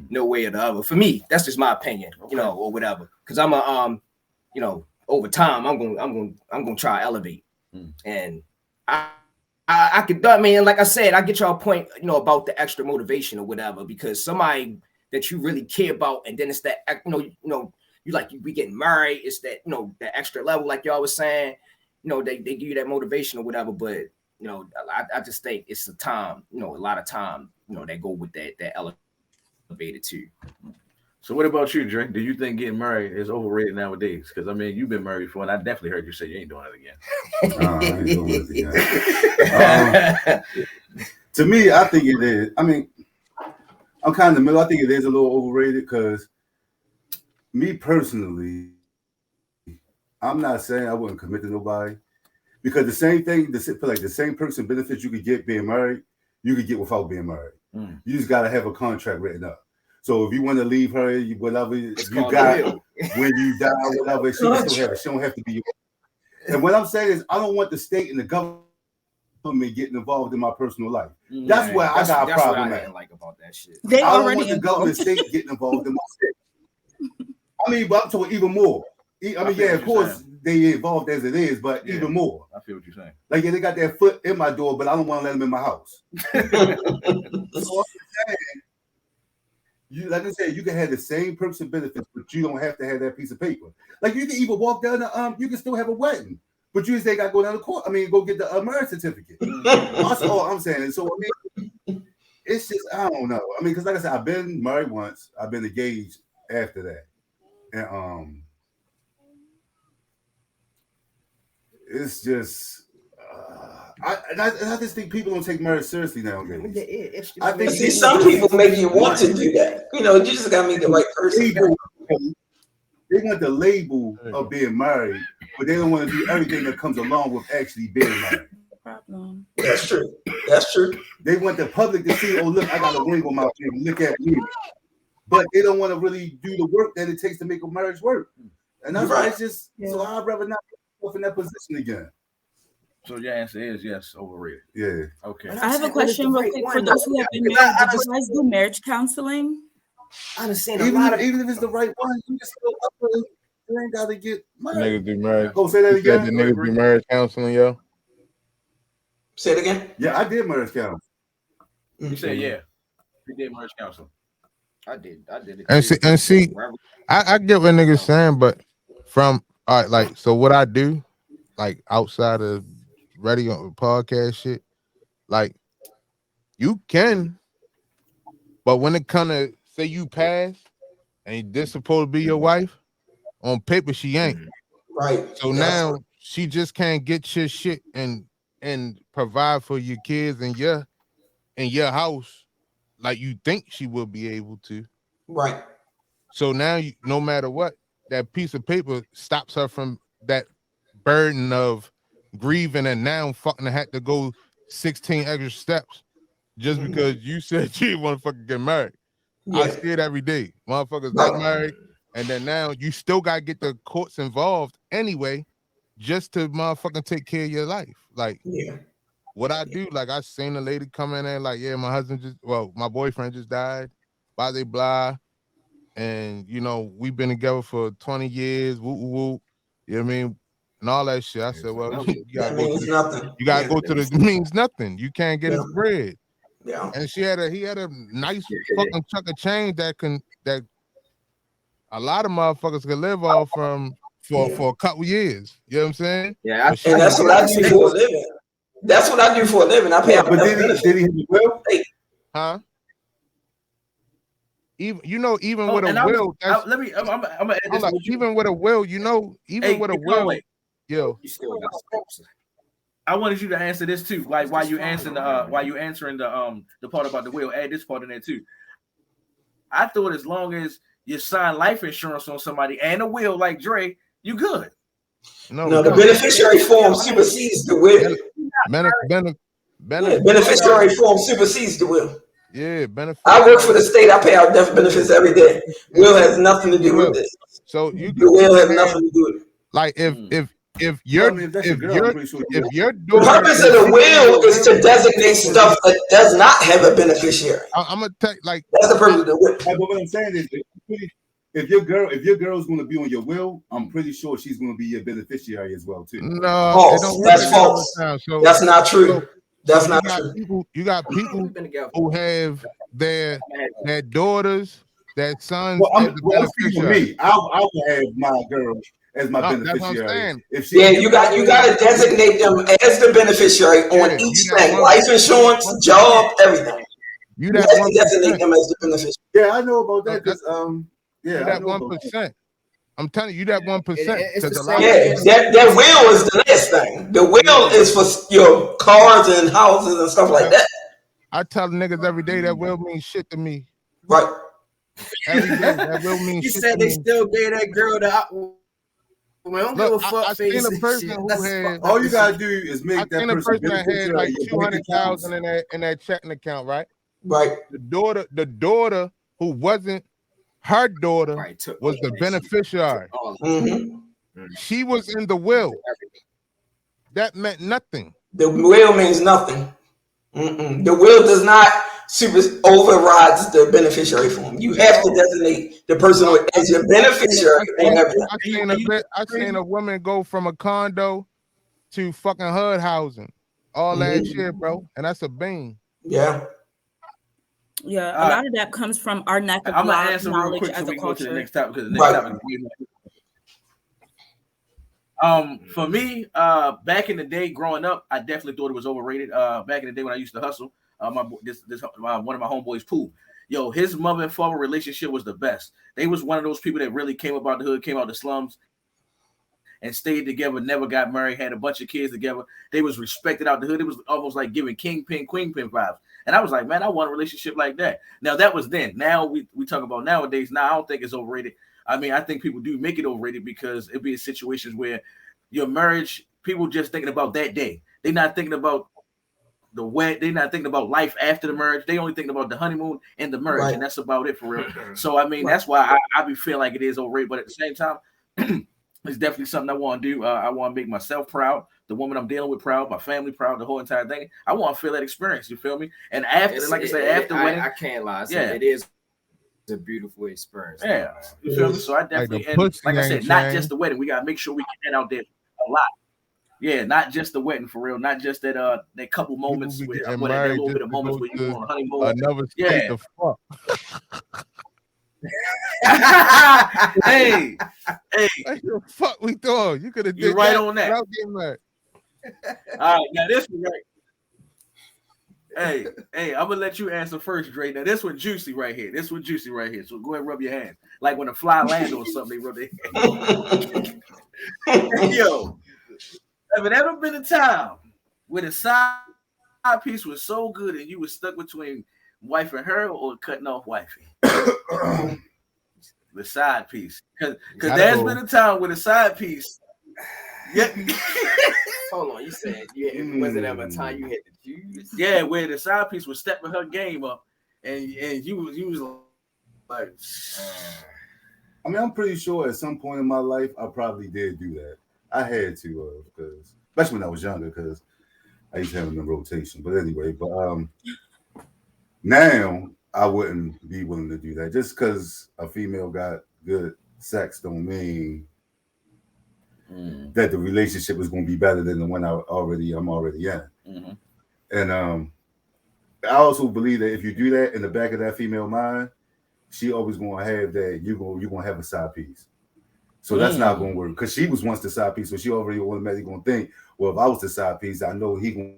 [SPEAKER 6] No way or the other. For me, that's just my opinion, or whatever. Because I'm over time, I'm gonna try to elevate, and I could. Like I said, I get y'all point, about the extra motivation or whatever. Because somebody that you really care about, and then it's that, we getting married. It's that, the extra level, like y'all was saying. They give you that motivation or whatever. But I just think it's a time, a lot of time, that go with that elevated too.
[SPEAKER 1] So what about you, Dre? Do you think getting married is overrated nowadays? Because you've been married before, and I definitely heard you say you ain't doing it again.
[SPEAKER 2] I ain't doing it again. To me, I think it is. I'm kind of in the middle. I think it is a little overrated, because me personally, I'm not saying I wouldn't commit to nobody, because the same thing, the same person benefits you could get being married, you could get without being married. You just got to have a contract written up. So if you want to leave her, whatever you got when you die, whatever, she can still have it. She don't have to be And what I'm saying is, I don't want the state and the government getting involved in my personal life. That's where I got a problem
[SPEAKER 6] I
[SPEAKER 2] at.
[SPEAKER 6] didn't like about that shit.
[SPEAKER 4] They
[SPEAKER 2] I don't
[SPEAKER 4] already
[SPEAKER 2] want the government
[SPEAKER 4] involved.
[SPEAKER 2] state getting involved in my shit. I mean, but I'm talking even more. I mean,
[SPEAKER 1] feel
[SPEAKER 2] yeah,
[SPEAKER 1] what
[SPEAKER 2] of
[SPEAKER 1] you're
[SPEAKER 2] course they involved as it is, but
[SPEAKER 1] Yeah.
[SPEAKER 2] even more.
[SPEAKER 1] I feel what you're saying.
[SPEAKER 2] Like, yeah, they got their foot in my door, but I don't want to let them in my house. So, like I said, you can have the same perks and benefits, but you don't have to have that piece of paper. Like, you can even walk down the you can still have a wedding, but you just ain't got to go down to court. I mean, go get the marriage certificate. That's all I'm saying. So I mean, it's just, I don't know. I mean, because like I said, I've been married once, I've been engaged after that, and it's just. I just think people don't take marriage seriously nowadays. I think
[SPEAKER 3] See, some people make you want to do that. You know, you just gotta meet the right person.
[SPEAKER 2] They want the label of being married, but they don't want to do everything that comes along with actually being married.
[SPEAKER 4] Problem.
[SPEAKER 3] That's true. That's true.
[SPEAKER 2] They want the public to see, oh, look, I got a ring on my finger. Look at me. But they don't want to really do the work that it takes to make a marriage work. And that's why it's just, so I'd rather not put myself in that position again.
[SPEAKER 1] So your answer is yes, overrated.
[SPEAKER 2] Yeah.
[SPEAKER 1] Okay.
[SPEAKER 4] I have a question real quick for those who have been married. Did you guys do marriage counseling?
[SPEAKER 6] I understand
[SPEAKER 2] Even if it's the right one, you just still up with it. You ain't got to get married.
[SPEAKER 5] Niggas do marriage.
[SPEAKER 2] Go say that
[SPEAKER 5] You said
[SPEAKER 2] again.
[SPEAKER 5] the niggas do marriage counseling, yo.
[SPEAKER 3] Say it again.
[SPEAKER 2] Yeah, I did marriage counseling.
[SPEAKER 1] You said yeah. You did marriage counseling.
[SPEAKER 6] I did it.
[SPEAKER 5] And see, I get what niggas saying, but from all right, like, so what I do, like outside of radio podcast shit, like you can, but when it kind of say you pass and this supposed to be your wife, on paper she ain't.
[SPEAKER 3] Right.
[SPEAKER 5] So now she just can't get your shit and provide for your kids and your house like you think she will be able to.
[SPEAKER 3] Right.
[SPEAKER 5] So now no matter what, that piece of paper stops her from that burden of grieving and now fucking had to go 16 extra steps just because you said you didn't want to fucking get married.
[SPEAKER 3] Yeah.
[SPEAKER 5] I see it every day. Motherfuckers not married, and then now you still gotta get the courts involved anyway, just to motherfucking take care of your life. Like, what I do, like I seen a lady come in there, like, yeah, my boyfriend just died, blah blah blah, and you know we've been together for 20 years, woo woo woo, you know what I mean, and all that shit. I said, well, you gotta go to the means nothing. You can't get his bread.
[SPEAKER 3] Yeah.
[SPEAKER 5] And he had a nice fucking chunk of change that a lot of motherfuckers could live off from for a couple years. You know what I'm saying?
[SPEAKER 6] Yeah,
[SPEAKER 3] and that's what I do for a living. That's what I do for a living. I pay out.
[SPEAKER 2] But did he have a will?
[SPEAKER 5] Huh? Even with a will, I'm add this. Even with a will, with a will, yo.
[SPEAKER 6] You still got sponsor.
[SPEAKER 1] I wanted you to answer this too. Like while you answering the part about the will, add this part in there too. I thought as long as you sign life insurance on somebody and a will like Dre, you good.
[SPEAKER 3] No, the beneficiary form supersedes the will. Beneficiary form supersedes the will.
[SPEAKER 5] Yeah, benefit.
[SPEAKER 3] I work for the state. I pay out death benefits every day. Will has nothing to do with this.
[SPEAKER 5] So
[SPEAKER 3] the will has nothing to do with it.
[SPEAKER 5] Like if your daughter,
[SPEAKER 3] the purpose of the will is to designate stuff that does not have a beneficiary.
[SPEAKER 5] I'm gonna tell like
[SPEAKER 3] that's the purpose of the will.
[SPEAKER 2] But what I'm saying is, if your girl is going to be on your will, I'm pretty sure she's going to be your beneficiary as well too.
[SPEAKER 5] No,
[SPEAKER 3] false. That's false. So, that's not true. That's not true.
[SPEAKER 5] You got people who have their daughters, their sons.
[SPEAKER 2] Well, for me, I will have my girl as my beneficiary.
[SPEAKER 3] You got to designate them as the beneficiary on each thing: life insurance, job, everything. You have to designate them as the beneficiary.
[SPEAKER 2] Yeah, I know about that because
[SPEAKER 5] that 1%. I'm telling you, that 1%.
[SPEAKER 3] That will is the last thing. The will is for your cars and houses and stuff like that.
[SPEAKER 5] I tell niggas every day that will means shit to me.
[SPEAKER 3] Right.
[SPEAKER 5] Every day that will means shit.
[SPEAKER 6] You said they still gave that girl the. Well,
[SPEAKER 5] look, I seen a person who had.
[SPEAKER 2] All you gotta do is make that person
[SPEAKER 5] that had like 200,000 in that checking account, right?
[SPEAKER 3] Right.
[SPEAKER 5] The daughter who wasn't her daughter was the beneficiary.
[SPEAKER 3] Mm-hmm.
[SPEAKER 5] She was in the will. that meant nothing.
[SPEAKER 3] The will means nothing. The will does not overrides the beneficiary form. You have to designate the person as your beneficiary on everything.
[SPEAKER 5] I seen a woman go from a condo to fucking HUD housing all last year, bro, and that's a bang.
[SPEAKER 3] Yeah.
[SPEAKER 4] Yeah, a lot of that comes from our lack of knowledge as a culture.
[SPEAKER 1] To the next topic, because the next topic is for me, back in the day growing up, I definitely thought it was overrated. Back in the day when I used to hustle, one of my homeboys, Pooh, yo, his mother and father relationship was the best. They was one of those people that really came about the hood, came out the slums, and stayed together, never got married, had a bunch of kids together. They was respected out the hood. It was almost like giving kingpin, queenpin vibes. And I was like, man, I want a relationship like that. Now, that was then. Now we talk about nowadays. Now, I don't think it's overrated. I mean, I think people do make it overrated because it'd be in situations where your marriage, people just thinking about that day. They're not thinking about the wed. They're not thinking about life after the marriage. They only thinking about the honeymoon and the marriage, and that's about it for real. So, I mean, that's why I be feeling like it is overrated. But at the same time, it's definitely something I want to do. I want to make myself proud, the woman I'm dealing with proud, my family proud, the whole entire thing. I want to feel that experience. You feel me? And after, like I said, after wedding,
[SPEAKER 6] I can't lie. It is a beautiful experience.
[SPEAKER 1] Yeah, you feel me? So I definitely, like I said, not just the wedding. We gotta make sure we get that out there a lot. Yeah, not just the wedding for real, not just that couple moments with that little bit of moments where you go on a honeymoon.
[SPEAKER 5] Another state of fuck.
[SPEAKER 1] hey,
[SPEAKER 5] what the fuck we doing? You could have did
[SPEAKER 1] right on that.
[SPEAKER 5] All
[SPEAKER 1] right, now this one right. Hey, I'm gonna let you answer first, Dre. Now this one juicy right here. So go ahead and rub your hands. Like when a fly lands on something, they rub their hands. Yo, have it ever been a time where the side piece was so good and you were stuck between wife and her or cutting off wifey? The side piece, because there's been a time with a side piece. Yeah.
[SPEAKER 6] Hold on, you said was it ever a time you had to choose?
[SPEAKER 1] Yeah, where the side piece was stepping her game up, and you was like,
[SPEAKER 2] I mean, I'm pretty sure at some point in my life I probably did do that. I had to, because especially when I was younger, because I used to have them in rotation. But anyway, now I wouldn't be willing to do that. Just because a female got good sex don't mean that the relationship is going to be better than the one I'm already in. Mm-hmm. And I also believe that if you do that in the back of that female mind, she always going to have that you're going to have a side piece. So that's not going to work, because she was once the side piece, so she already automatically going to think, well, if I was the side piece, I know he going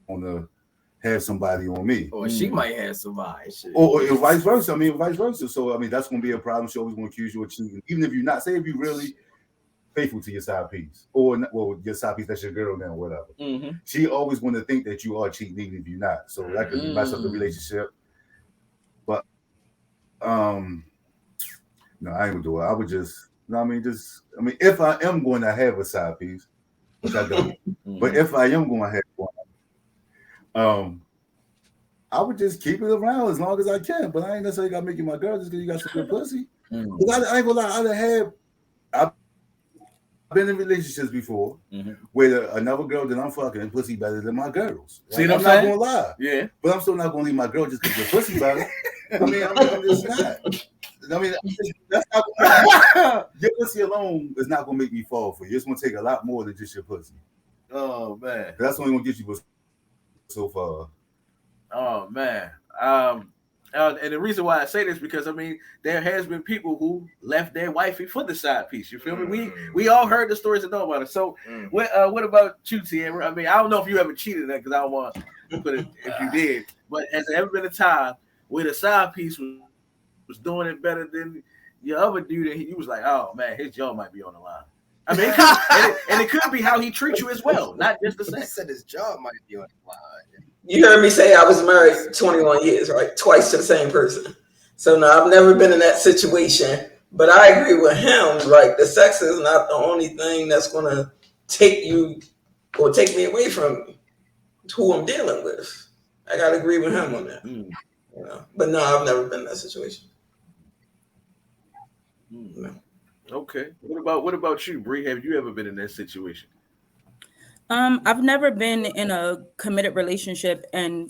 [SPEAKER 2] to have somebody on me,
[SPEAKER 6] or she might have somebody,
[SPEAKER 2] or vice versa. Vice versa. So that's going to be a problem. She always going to accuse you of cheating, even if you're not. Say if you really faithful to your side piece, or your side piece, that's your girl now, whatever. Mm-hmm. She always going to think that you are cheating, even if you're not. So that could mess up the relationship. But no, I ain't gonna do it. I would just, if I am going to have a side piece, which I don't, but if I am going to have one, I would just keep it around as long as I can. But I ain't necessarily got to make you my girl just because you got some good pussy. Because I ain't gonna lie, I've been in relationships before where another girl that I'm fucking pussy better than my girls. Like,
[SPEAKER 1] see what
[SPEAKER 2] I'm not gonna lie.
[SPEAKER 1] Yeah,
[SPEAKER 2] but I'm still not gonna leave my girl just because your pussy better. I'm just not. That's not your pussy alone is not gonna make me fall for you. It's gonna take a lot more than just your pussy.
[SPEAKER 1] Oh man,
[SPEAKER 2] that's only gonna get you so far.
[SPEAKER 1] Oh man, and the reason why I say this because there has been people who left their wifey for the side piece. You feel me? We all heard the stories and know about it. So what about you, Tierra? I don't know if you ever cheated that, because I don't want to put it if you did. But has there ever been a time where the side piece was doing it better than your other dude, and you was like, oh man, his jaw might be on the line? It could be how he treats you as well, not just the sex.
[SPEAKER 6] Said his jaw might be on the line.
[SPEAKER 3] You heard me say I was married 21 years, right? Twice to the same person. So no, I've never been in that situation. But I agree with him. Like, the sex is not the only thing that's going to take you or take me away from who I'm dealing with. I got to agree with him on that. You know? But no, I've never been in that situation.
[SPEAKER 1] No. Okay. What about you, Bree? Have you ever been in that situation?
[SPEAKER 4] I've never been in a committed relationship and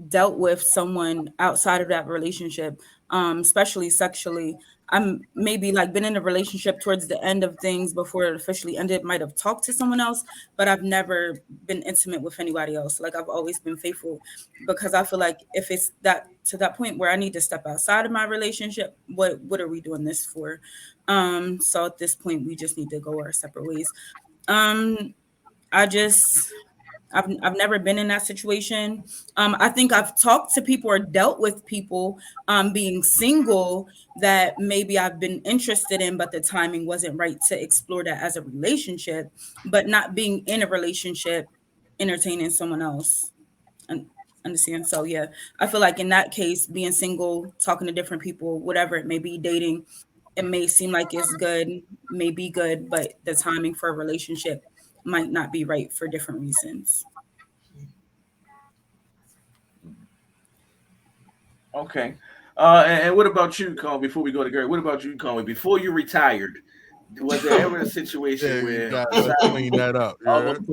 [SPEAKER 4] dealt with someone outside of that relationship, especially sexually. I'm maybe like been in a relationship towards the end of things before it officially ended, might have talked to someone else, but I've never been intimate with anybody else. Like I've always been faithful because I feel like if it's that to that point where I need to step outside of my relationship, what are we doing this for? So at this point we just need to go our separate ways. Um, I just I've never been in that situation. I think I've talked to people or dealt with people being single that maybe I've been interested in, but the timing wasn't right to explore that as a relationship, but not being in a relationship, entertaining someone else. Un- Understand? So yeah, I feel like in that case, being single, talking to different people, whatever it may be, dating, it may seem like it's good, may be good, but the timing for a relationship might not be right for different reasons.
[SPEAKER 1] Okay. And what about you, Colin? Before we go to Gary, what about you, Colin? Before you retired, was there ever a situation
[SPEAKER 5] Yeah, you
[SPEAKER 1] where
[SPEAKER 5] got let's clean that up. You
[SPEAKER 1] almost
[SPEAKER 5] heard?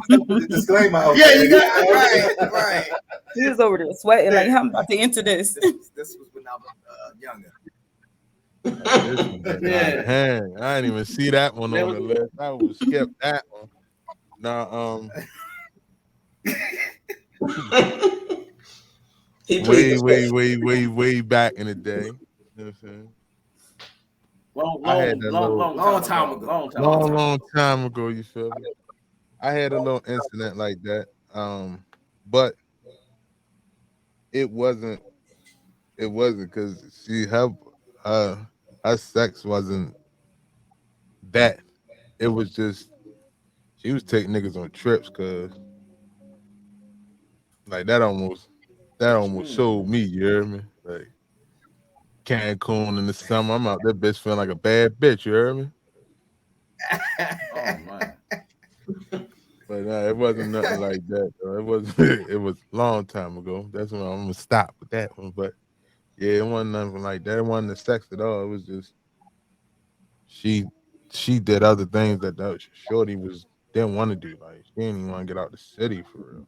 [SPEAKER 2] Put the disclaimer out
[SPEAKER 6] Yeah,
[SPEAKER 2] there.
[SPEAKER 6] you got right.
[SPEAKER 4] He was over there sweating like I'm about to enter this.
[SPEAKER 6] This was when I was younger.
[SPEAKER 5] This one got out of hand. I didn't even see that one
[SPEAKER 1] That
[SPEAKER 5] on the
[SPEAKER 1] was-
[SPEAKER 5] list. I would skip that one. Now,
[SPEAKER 3] He pleads
[SPEAKER 5] way back in the day. You know what I'm saying? I had that
[SPEAKER 6] long time ago.
[SPEAKER 5] Long time ago, you feel me? I had a little incident like that. But it wasn't because her sex wasn't that. It was just she was taking niggas on trips cause like that almost showed me, you hear me? Like Cancun in the summer, I'm out there bitch feeling like a bad bitch, you hear me?
[SPEAKER 1] Oh man.
[SPEAKER 5] But it wasn't nothing like that. Though. It was it was a long time ago. That's when I'm gonna stop with that one. But yeah, it wasn't nothing like that. It wasn't the sex at all. It was just she did other things that shorty didn't want to do. Like she didn't even want to get out the city for real.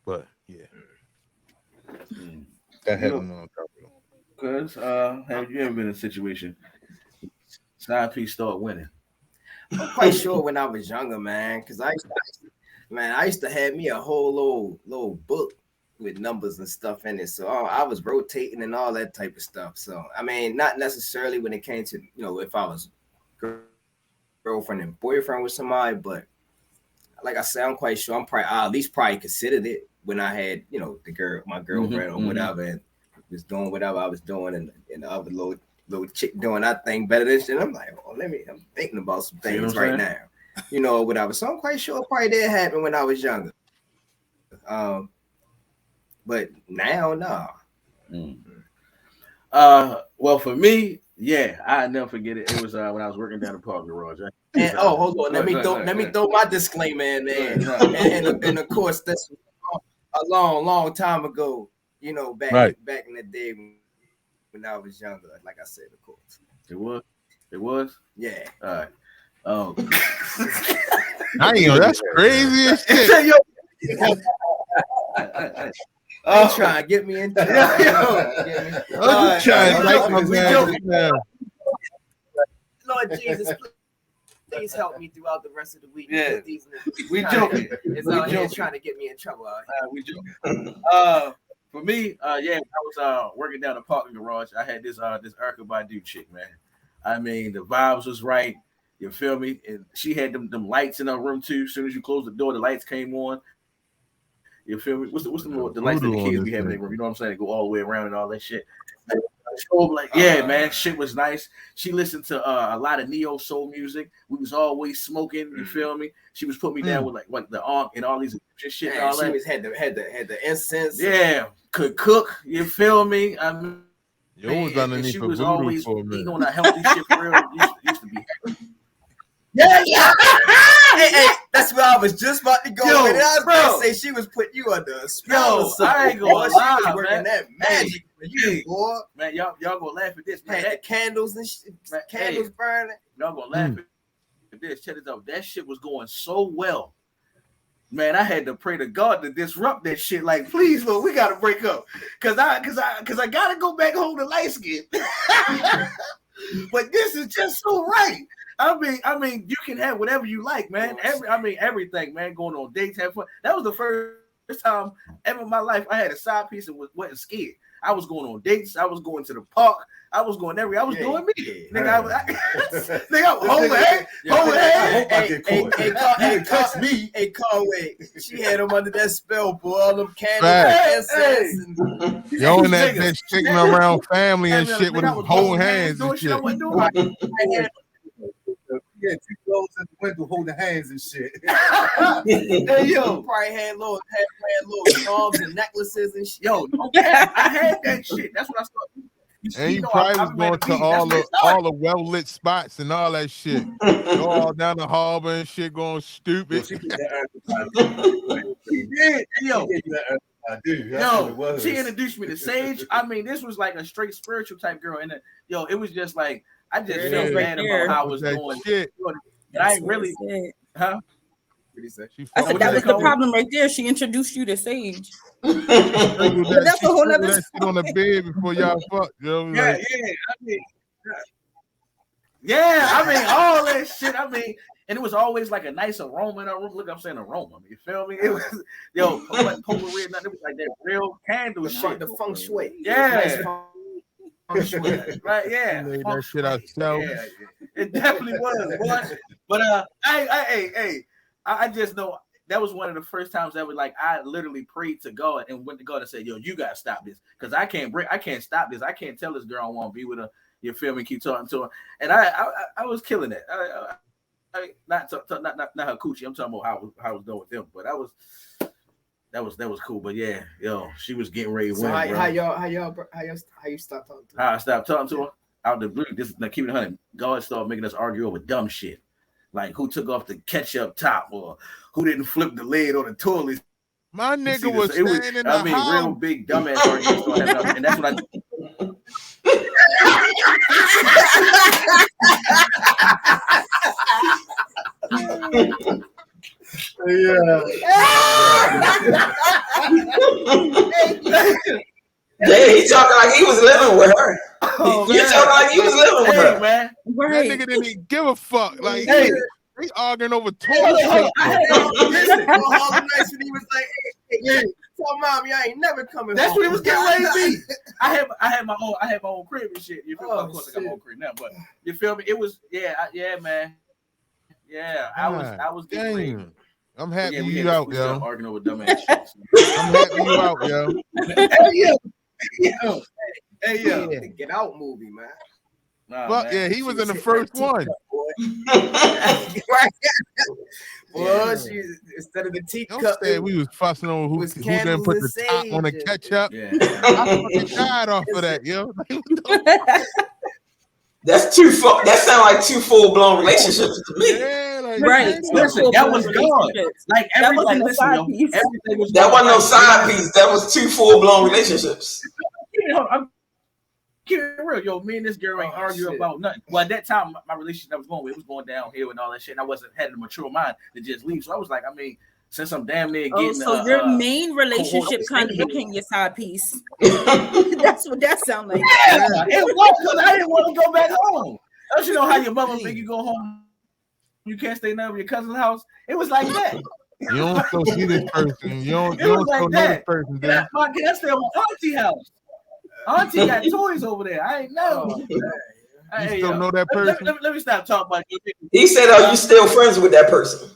[SPEAKER 5] But yeah, that happened on top of it.
[SPEAKER 1] Because have you ever been in a situation side piece start winning?
[SPEAKER 6] I'm quite sure when I was younger, man, because I used to have me a whole little book with numbers and stuff in it. So I was rotating and all that type of stuff. So I mean, not necessarily when it came to if I was girlfriend and boyfriend with somebody, but like I said, I'm quite sure I at least probably considered it when I had my girlfriend or whatever, and was doing whatever I was doing, and the other little chick doing that thing better than shit. I'm like, I'm thinking about some things right now, whatever. So I'm quite sure it probably did happen when I was younger. But now, no.
[SPEAKER 1] Well, for me, yeah, I never forget it. It was when I was working down the park garage.
[SPEAKER 6] And hold on, let me throw my disclaimer in there. And of course, this was a long time ago. Back in the day when I was younger. Like I said, of course.
[SPEAKER 1] It was.
[SPEAKER 6] Yeah.
[SPEAKER 1] All right. Oh.
[SPEAKER 5] That's crazy as shit.
[SPEAKER 6] Trying to get me in trouble.
[SPEAKER 5] I'm trying to like my man.
[SPEAKER 6] Lord Jesus, please help me throughout the rest of the week.
[SPEAKER 1] Yeah.
[SPEAKER 6] We joking. It's out here trying to get me in trouble.
[SPEAKER 1] We joking. For me, yeah, I was working down the parking garage. I had this Erykah Badu chick, man. I mean, the vibes was right. You feel me? And she had them lights in her room too. As soon as you close the door, the lights came on. You feel me? What's the lights that the kids be having in their room? You know what I'm saying? They go all the way around and all that shit. Yeah, man, shit was nice. She listened to a lot of neo soul music. We was always smoking. You feel me? She was putting me down with like the Ankh and all these shit. And all
[SPEAKER 6] she
[SPEAKER 1] that.
[SPEAKER 6] was had the incense.
[SPEAKER 1] Yeah, could cook. You feel me? I mean,
[SPEAKER 5] Yo was underneath
[SPEAKER 1] she
[SPEAKER 5] a
[SPEAKER 1] was
[SPEAKER 5] voodoo
[SPEAKER 1] always
[SPEAKER 5] for a minute.
[SPEAKER 1] eating on that healthy shit for real. Used to be.
[SPEAKER 6] Yeah. Hey, that's where I was just about to go.
[SPEAKER 1] Yo,
[SPEAKER 6] And I was
[SPEAKER 1] bro.
[SPEAKER 6] about to say she was putting you under a spell
[SPEAKER 1] Yo,
[SPEAKER 6] or something.
[SPEAKER 1] I ain't gonna
[SPEAKER 6] Boy, she
[SPEAKER 1] lie,
[SPEAKER 6] was working
[SPEAKER 1] man.
[SPEAKER 6] that magic for you,
[SPEAKER 1] Hey.
[SPEAKER 6] boy.
[SPEAKER 1] Man, y'all gonna laugh at this, man.
[SPEAKER 6] Had the candles and shit,
[SPEAKER 1] Man,
[SPEAKER 6] candles burning.
[SPEAKER 1] Y'all gonna laugh at this. Check this out. That shit was going so well. Man, I had to pray to God to disrupt that shit. Like, please, Lord, we gotta break up. Cause I gotta go back home to light skin. But this is just so right. I mean, you can have whatever you like, man. Everything, man. Going on dates, have fun. That was the first time ever in my life I had a side piece and wasn't scared. I was going on dates. I was going to the park. I was going everywhere. I was doing me. Nigga, I was holding hands.
[SPEAKER 6] Hey,
[SPEAKER 2] touch me.
[SPEAKER 6] Hey, Conway, she had him under that spell, boy. All them candles, and
[SPEAKER 5] Yo, and that bitch kicking around family and shit with holding hands and shit.
[SPEAKER 2] Yeah, two clothes in the window holding hands and shit.
[SPEAKER 1] Hey, yo.
[SPEAKER 6] probably had little charms and necklaces and shit.
[SPEAKER 1] Yo, I had that shit. That's what I started.
[SPEAKER 5] And you probably was going to all the well lit spots and all that shit. Go all down the harbor and shit, going stupid.
[SPEAKER 2] She did.
[SPEAKER 1] Yo,
[SPEAKER 2] I do.
[SPEAKER 1] yo, she introduced me to Sage. I mean, this was like a straight spiritual type girl, and it was just like I just felt bad about how I was doing.
[SPEAKER 5] Shit.
[SPEAKER 1] And I ain't really, huh?
[SPEAKER 4] I said that was the problem right there. She introduced you to Sage.
[SPEAKER 5] But
[SPEAKER 4] that's a whole nother
[SPEAKER 5] that shit on the bed before y'all fuck. You know,
[SPEAKER 1] Yeah,
[SPEAKER 5] like,
[SPEAKER 1] I mean, all that shit. I mean, and it was always like a nice aroma in our room. Look, I'm saying aroma. You feel me? It was potpourri, nothing. It was like that real candle shit.
[SPEAKER 6] The feng shui.
[SPEAKER 1] Yeah. Right, yeah.
[SPEAKER 5] made that shit ourselves.
[SPEAKER 1] Yeah, it definitely was, boy. But I just know that was one of the first times that was like I literally prayed to God and went to God and said, "Yo, you gotta stop this because I can't stop this. I can't tell this girl I want to be with her. You feel me? Keep talking to her." And I was killing it. Not her coochie. I'm talking about how I was doing with them. But that was cool. But yeah, yo, she was getting ready to win.
[SPEAKER 6] How you stop talking to her?
[SPEAKER 1] How I stopped talking to her out the blue. This is like keeping it 100. God started making us argue over dumb shit, like who took off the ketchup top or who didn't flip the lid on the toilet.
[SPEAKER 5] My nigga was standing in the house.
[SPEAKER 1] Real big dumbass arguments started happening, and that's what
[SPEAKER 3] Yeah, he talking like he was living with her. You talking like he was living with her,
[SPEAKER 1] man.
[SPEAKER 5] That nigga didn't even give a fuck. Like they arguing over toilet
[SPEAKER 6] All
[SPEAKER 5] paper.
[SPEAKER 6] the nights when he was like, "Hey, tell mommy I ain't never coming."
[SPEAKER 1] That's
[SPEAKER 6] home.
[SPEAKER 1] what he was getting ready to be. I had my own crib and shit. You feel me? Of course I got my own crib now, but you feel me? It was man. Yeah, I was getting ready.
[SPEAKER 5] I'm happy you out, yo.
[SPEAKER 1] Arguing over dumbass shit.
[SPEAKER 5] I'm happy you out, yo.
[SPEAKER 1] Hey yo.
[SPEAKER 6] Get out movie, man.
[SPEAKER 1] Nah,
[SPEAKER 5] Fuck
[SPEAKER 1] man.
[SPEAKER 5] yeah, he was in the first one.
[SPEAKER 6] Boy, she instead of the teacup,
[SPEAKER 5] Don't say we was fussing on who didn't put the top on the ketchup.
[SPEAKER 1] Yeah.
[SPEAKER 5] I fucking died off of that, yo.
[SPEAKER 3] That's that sound like two full-blown relationships to me.
[SPEAKER 5] Yeah, like,
[SPEAKER 4] Right.
[SPEAKER 1] Listen, that was gone. Like
[SPEAKER 4] That wasn't
[SPEAKER 1] everything.
[SPEAKER 4] a
[SPEAKER 1] Listen,
[SPEAKER 4] side
[SPEAKER 1] yo,
[SPEAKER 4] piece.
[SPEAKER 1] everything was.
[SPEAKER 3] That
[SPEAKER 1] gone.
[SPEAKER 3] wasn't no side piece. That was two full-blown relationships.
[SPEAKER 1] I'm keeping it real, yo. Me and this girl ain't arguing about nothing. Well, at that time, my relationship was going downhill and all that shit. And I wasn't had a mature mind to just leave. So I was like, I mean, since I'm damn near getting.
[SPEAKER 4] So your main relationship kind of became your side piece. That's what that sounds like.
[SPEAKER 1] Yeah, it was because I didn't want to go back home. Don't you know how your mother think you go home? You can't stay near your cousin's house. It was like that.
[SPEAKER 5] you don't still see this person. You don't
[SPEAKER 1] It was
[SPEAKER 5] still
[SPEAKER 1] like
[SPEAKER 5] know
[SPEAKER 1] that.
[SPEAKER 5] this person, dude.
[SPEAKER 1] Can I stay at my auntie house? Auntie got toys over there. I ain't know.
[SPEAKER 5] You still know that person?
[SPEAKER 1] Let me stop talking about it.
[SPEAKER 3] He said, "Are you still friends with that person?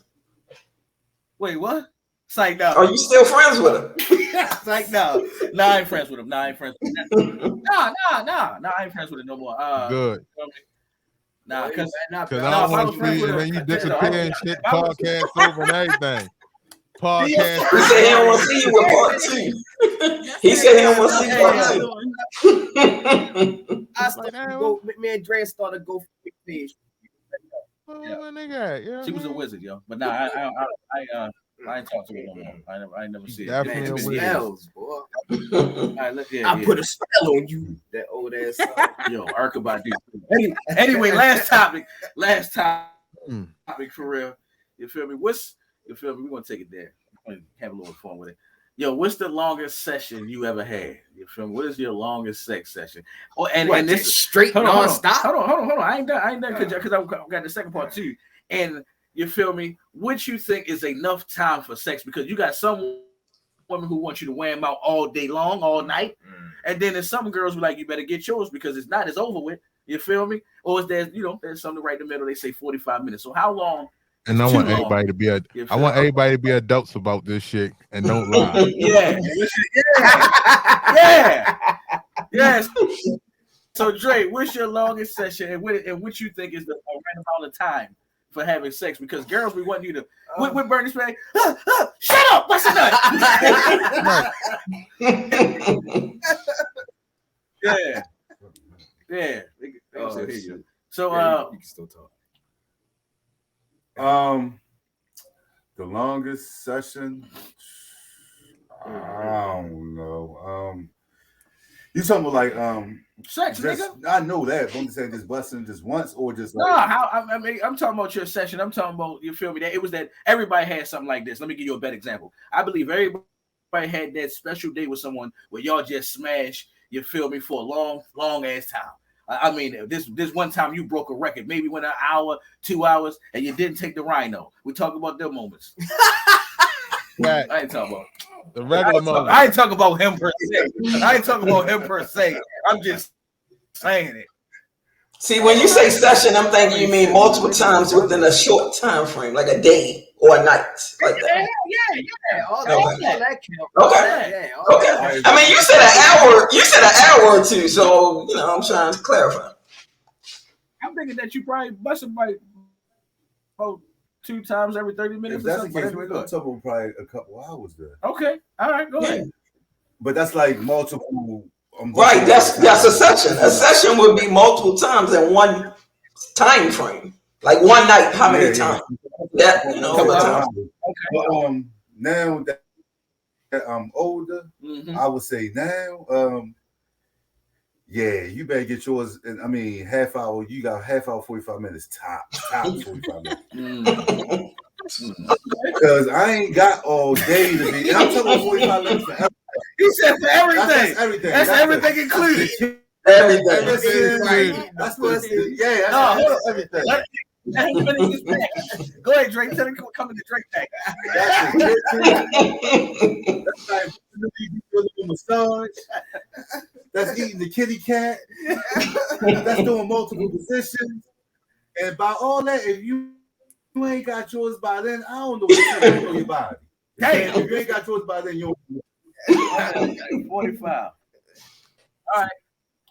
[SPEAKER 1] Wait, what? It's like no.
[SPEAKER 3] Are you still friends with him?"
[SPEAKER 1] It's like no. I ain't friends with him. I ain't friends with him. No, I ain't friends with him no more.
[SPEAKER 5] Good.
[SPEAKER 1] Nah, because
[SPEAKER 5] I don't want to see you, and then you disappear and shit, podcast over and everything. Podcast.
[SPEAKER 3] He said he don't want to see you with part two. He said he don't want to see part two.
[SPEAKER 6] I started to go. Me and Dre started to go fish.
[SPEAKER 5] Where my nigga at? You know
[SPEAKER 1] She
[SPEAKER 5] what
[SPEAKER 1] was
[SPEAKER 5] I
[SPEAKER 1] a
[SPEAKER 5] mean?
[SPEAKER 1] wizard, yo. But nah, I ain't talked to her no more. I ain't never see it.
[SPEAKER 5] Definitely
[SPEAKER 6] Man,
[SPEAKER 5] a
[SPEAKER 6] them
[SPEAKER 5] wizard.
[SPEAKER 6] spells, boy.
[SPEAKER 1] All right, look here.
[SPEAKER 6] I put a spell on you, that old ass song.
[SPEAKER 1] Yo, Erkabadu. Anyway, last topic
[SPEAKER 5] Mm.
[SPEAKER 1] for real. You feel me? You feel me? We're gonna take it there. We're gonna have a little fun with it. Yo, what's the longest session you ever had? You feel me? What is your longest sex session? Oh, and
[SPEAKER 6] What,
[SPEAKER 1] this
[SPEAKER 6] just straight
[SPEAKER 1] hold on,
[SPEAKER 6] non-stop?
[SPEAKER 1] Hold on. I ain't done because I got the second part too. And you feel me? What you think is enough time for sex? Because you got some women who want you to wear them out all day long, all night, and then there's some girls who like you better get yours because it's not as over with. You feel me? Or is there, there's something right in the middle? They say 45 minutes. So how long?
[SPEAKER 5] And I
[SPEAKER 1] Too
[SPEAKER 5] want
[SPEAKER 1] long.
[SPEAKER 5] everybody to be
[SPEAKER 1] You feel
[SPEAKER 5] I want
[SPEAKER 1] me?
[SPEAKER 5] everybody to be adults about this shit and don't lie.
[SPEAKER 1] Yeah. Yes. So Dre, what's your longest session, and what you think is the right amount of time for having sex? Because girls, we want you to with Bernie Spray, shut up, what's a nut? Yeah.
[SPEAKER 2] Oh,
[SPEAKER 1] So,
[SPEAKER 2] shit.
[SPEAKER 1] so
[SPEAKER 6] you can still talk.
[SPEAKER 2] The longest session, I don't know. You talking about like
[SPEAKER 1] sex,
[SPEAKER 2] just,
[SPEAKER 1] nigga.
[SPEAKER 2] I know that. But I'm just saying, just busting just once or just
[SPEAKER 1] No,
[SPEAKER 2] like,
[SPEAKER 1] I'm talking about your session. I'm talking about, you feel me? That it was that everybody had something like this. Let me give you a better example. I believe everybody had that special day with someone where y'all just smash, you feel me, for a long ass time. I mean, this one time you broke a record, maybe went an hour, 2 hours, and you didn't take the rhino. We talk about them moments.
[SPEAKER 5] Right.
[SPEAKER 1] I ain't talking about
[SPEAKER 5] The regular moment.
[SPEAKER 1] I ain't talking about him per se. I'm just saying it.
[SPEAKER 3] See, when you say session, I'm thinking you mean multiple times within a short time frame, like a day or a night, like that.
[SPEAKER 6] Yeah. All
[SPEAKER 3] Okay.
[SPEAKER 6] that count.
[SPEAKER 3] Okay.
[SPEAKER 6] Yeah, all that.
[SPEAKER 3] Okay. I mean, you said an hour. You said an hour or two, so I'm trying to clarify.
[SPEAKER 1] I'm thinking that you probably bust somebody 2 times every 30 minutes.
[SPEAKER 2] if that's the
[SPEAKER 1] or something.
[SPEAKER 2] case, we're gonna talk about probably a couple hours there.
[SPEAKER 1] Okay, all right, go ahead.
[SPEAKER 2] But that's like multiple.
[SPEAKER 3] Right. That's a session. A session would be multiple times in one time frame, like one night. How many times? That over time.
[SPEAKER 2] But, now that I'm older,
[SPEAKER 1] Mhm.
[SPEAKER 2] I would say now, yeah, you better get yours. I mean, half hour. You got half hour, 45 minutes top 45 minutes.
[SPEAKER 1] Mm.
[SPEAKER 2] Because I ain't got all day to be. And I'm talking about 45 minutes for everything.
[SPEAKER 1] He said for everything.
[SPEAKER 2] That's everything.
[SPEAKER 1] That's everything included.
[SPEAKER 3] Everything.
[SPEAKER 2] That's what it's. Yeah,
[SPEAKER 1] No, hold on.
[SPEAKER 2] everything.
[SPEAKER 1] Let him finish his pack. Go ahead, Drake. Tell him to come in the Drake pack.
[SPEAKER 2] That's like a massage. That's eating the kitty cat. That's doing multiple positions. And by all that, if you ain't got yours by then, I don't know what you're doing on your body.
[SPEAKER 1] Damn.
[SPEAKER 2] If you ain't got yours by then, you don't.
[SPEAKER 1] 45. All right.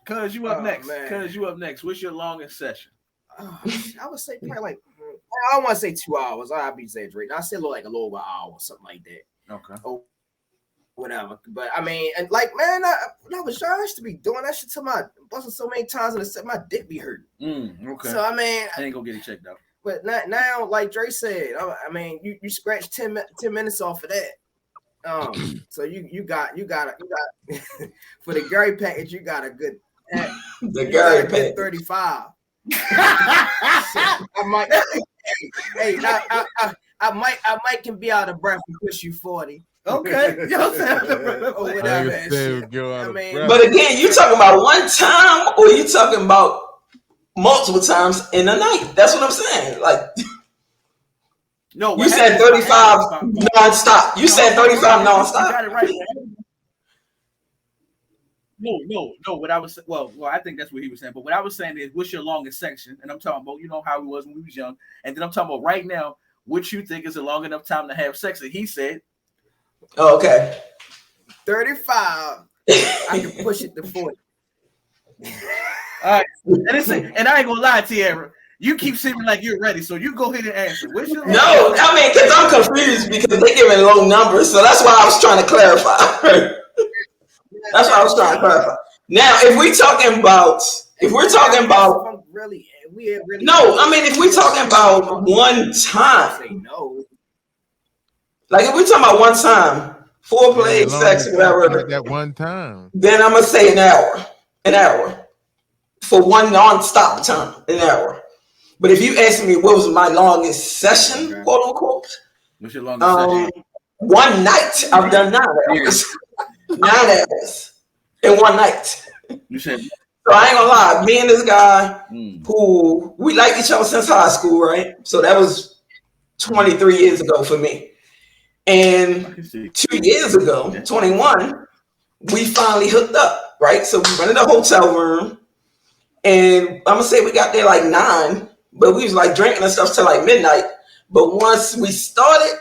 [SPEAKER 1] Cuz you up next.
[SPEAKER 6] Man.
[SPEAKER 1] Cuz you up next. What's your longest session?
[SPEAKER 6] I would say probably like, I don't want to say 2 hours. I'll be exaggerating. I say a little over an hour or something like that.
[SPEAKER 1] Okay.
[SPEAKER 6] Whatever. But I mean, and like, man, when I was young, I used to be doing that shit till my busting so many times and my dick be hurting.
[SPEAKER 1] Okay.
[SPEAKER 6] So I mean,
[SPEAKER 1] I ain't gonna get it checked out.
[SPEAKER 6] but now, like Dre said, I mean, you scratch 10 minutes off of that. So you got for the Gary package, you got a good
[SPEAKER 3] The Gary
[SPEAKER 6] good
[SPEAKER 3] package.
[SPEAKER 6] 35. I might, hey, I might can be out of breath and push you 40.
[SPEAKER 1] Okay. You know what I'm saying?
[SPEAKER 6] Or whatever.
[SPEAKER 5] Nigga said go out
[SPEAKER 6] I
[SPEAKER 5] of
[SPEAKER 6] mean,
[SPEAKER 5] breath.
[SPEAKER 3] But again, you talking about one time, or you talking about multiple times in a night? That's what I'm saying. Like
[SPEAKER 1] No,
[SPEAKER 3] you said 35 nonstop. You said 35
[SPEAKER 1] You
[SPEAKER 3] nonstop.
[SPEAKER 1] got it right. No. What I was well, I think that's what he was saying. But what I was saying is, what's your longest section? And I'm talking about, how it was when we was young. And then I'm talking about right now, what you think is a long enough time to have sex? And he said,
[SPEAKER 3] Oh, okay.
[SPEAKER 6] 35. I can push it to 40.
[SPEAKER 1] all right. And I ain't gonna lie, Tierra. You keep seeming like you're ready, so you go ahead and answer. What's your
[SPEAKER 3] No, I mean, because I'm confused because they're giving low numbers, so that's why I was trying to clarify. That's what I was trying to clarify. Now, if we're talking about,
[SPEAKER 6] If we really
[SPEAKER 3] No, I mean if we're talking about one
[SPEAKER 6] say
[SPEAKER 3] time,
[SPEAKER 6] no.
[SPEAKER 3] like if we're talking about one time, foreplay,
[SPEAKER 5] as long
[SPEAKER 3] sex,
[SPEAKER 5] as you got
[SPEAKER 3] whatever,
[SPEAKER 5] that one time.
[SPEAKER 3] then I'm gonna say an hour for one non-stop time, an hour. But if you ask me what was my longest session, quote unquote,
[SPEAKER 1] What's your longest session?
[SPEAKER 3] one night I've done 9 hours, 9 hours in one night.
[SPEAKER 1] You said
[SPEAKER 3] So I ain't gonna lie, me and this guy
[SPEAKER 1] mm,
[SPEAKER 3] who we liked each other since high school, right? So that was 23 years ago for me.
[SPEAKER 1] I
[SPEAKER 3] And
[SPEAKER 1] can see.
[SPEAKER 3] 2 years ago, 21, we finally hooked up, right? So we rented a hotel room, and I'm gonna say we got there like 9, but we was like drinking and stuff till like midnight. But once we started,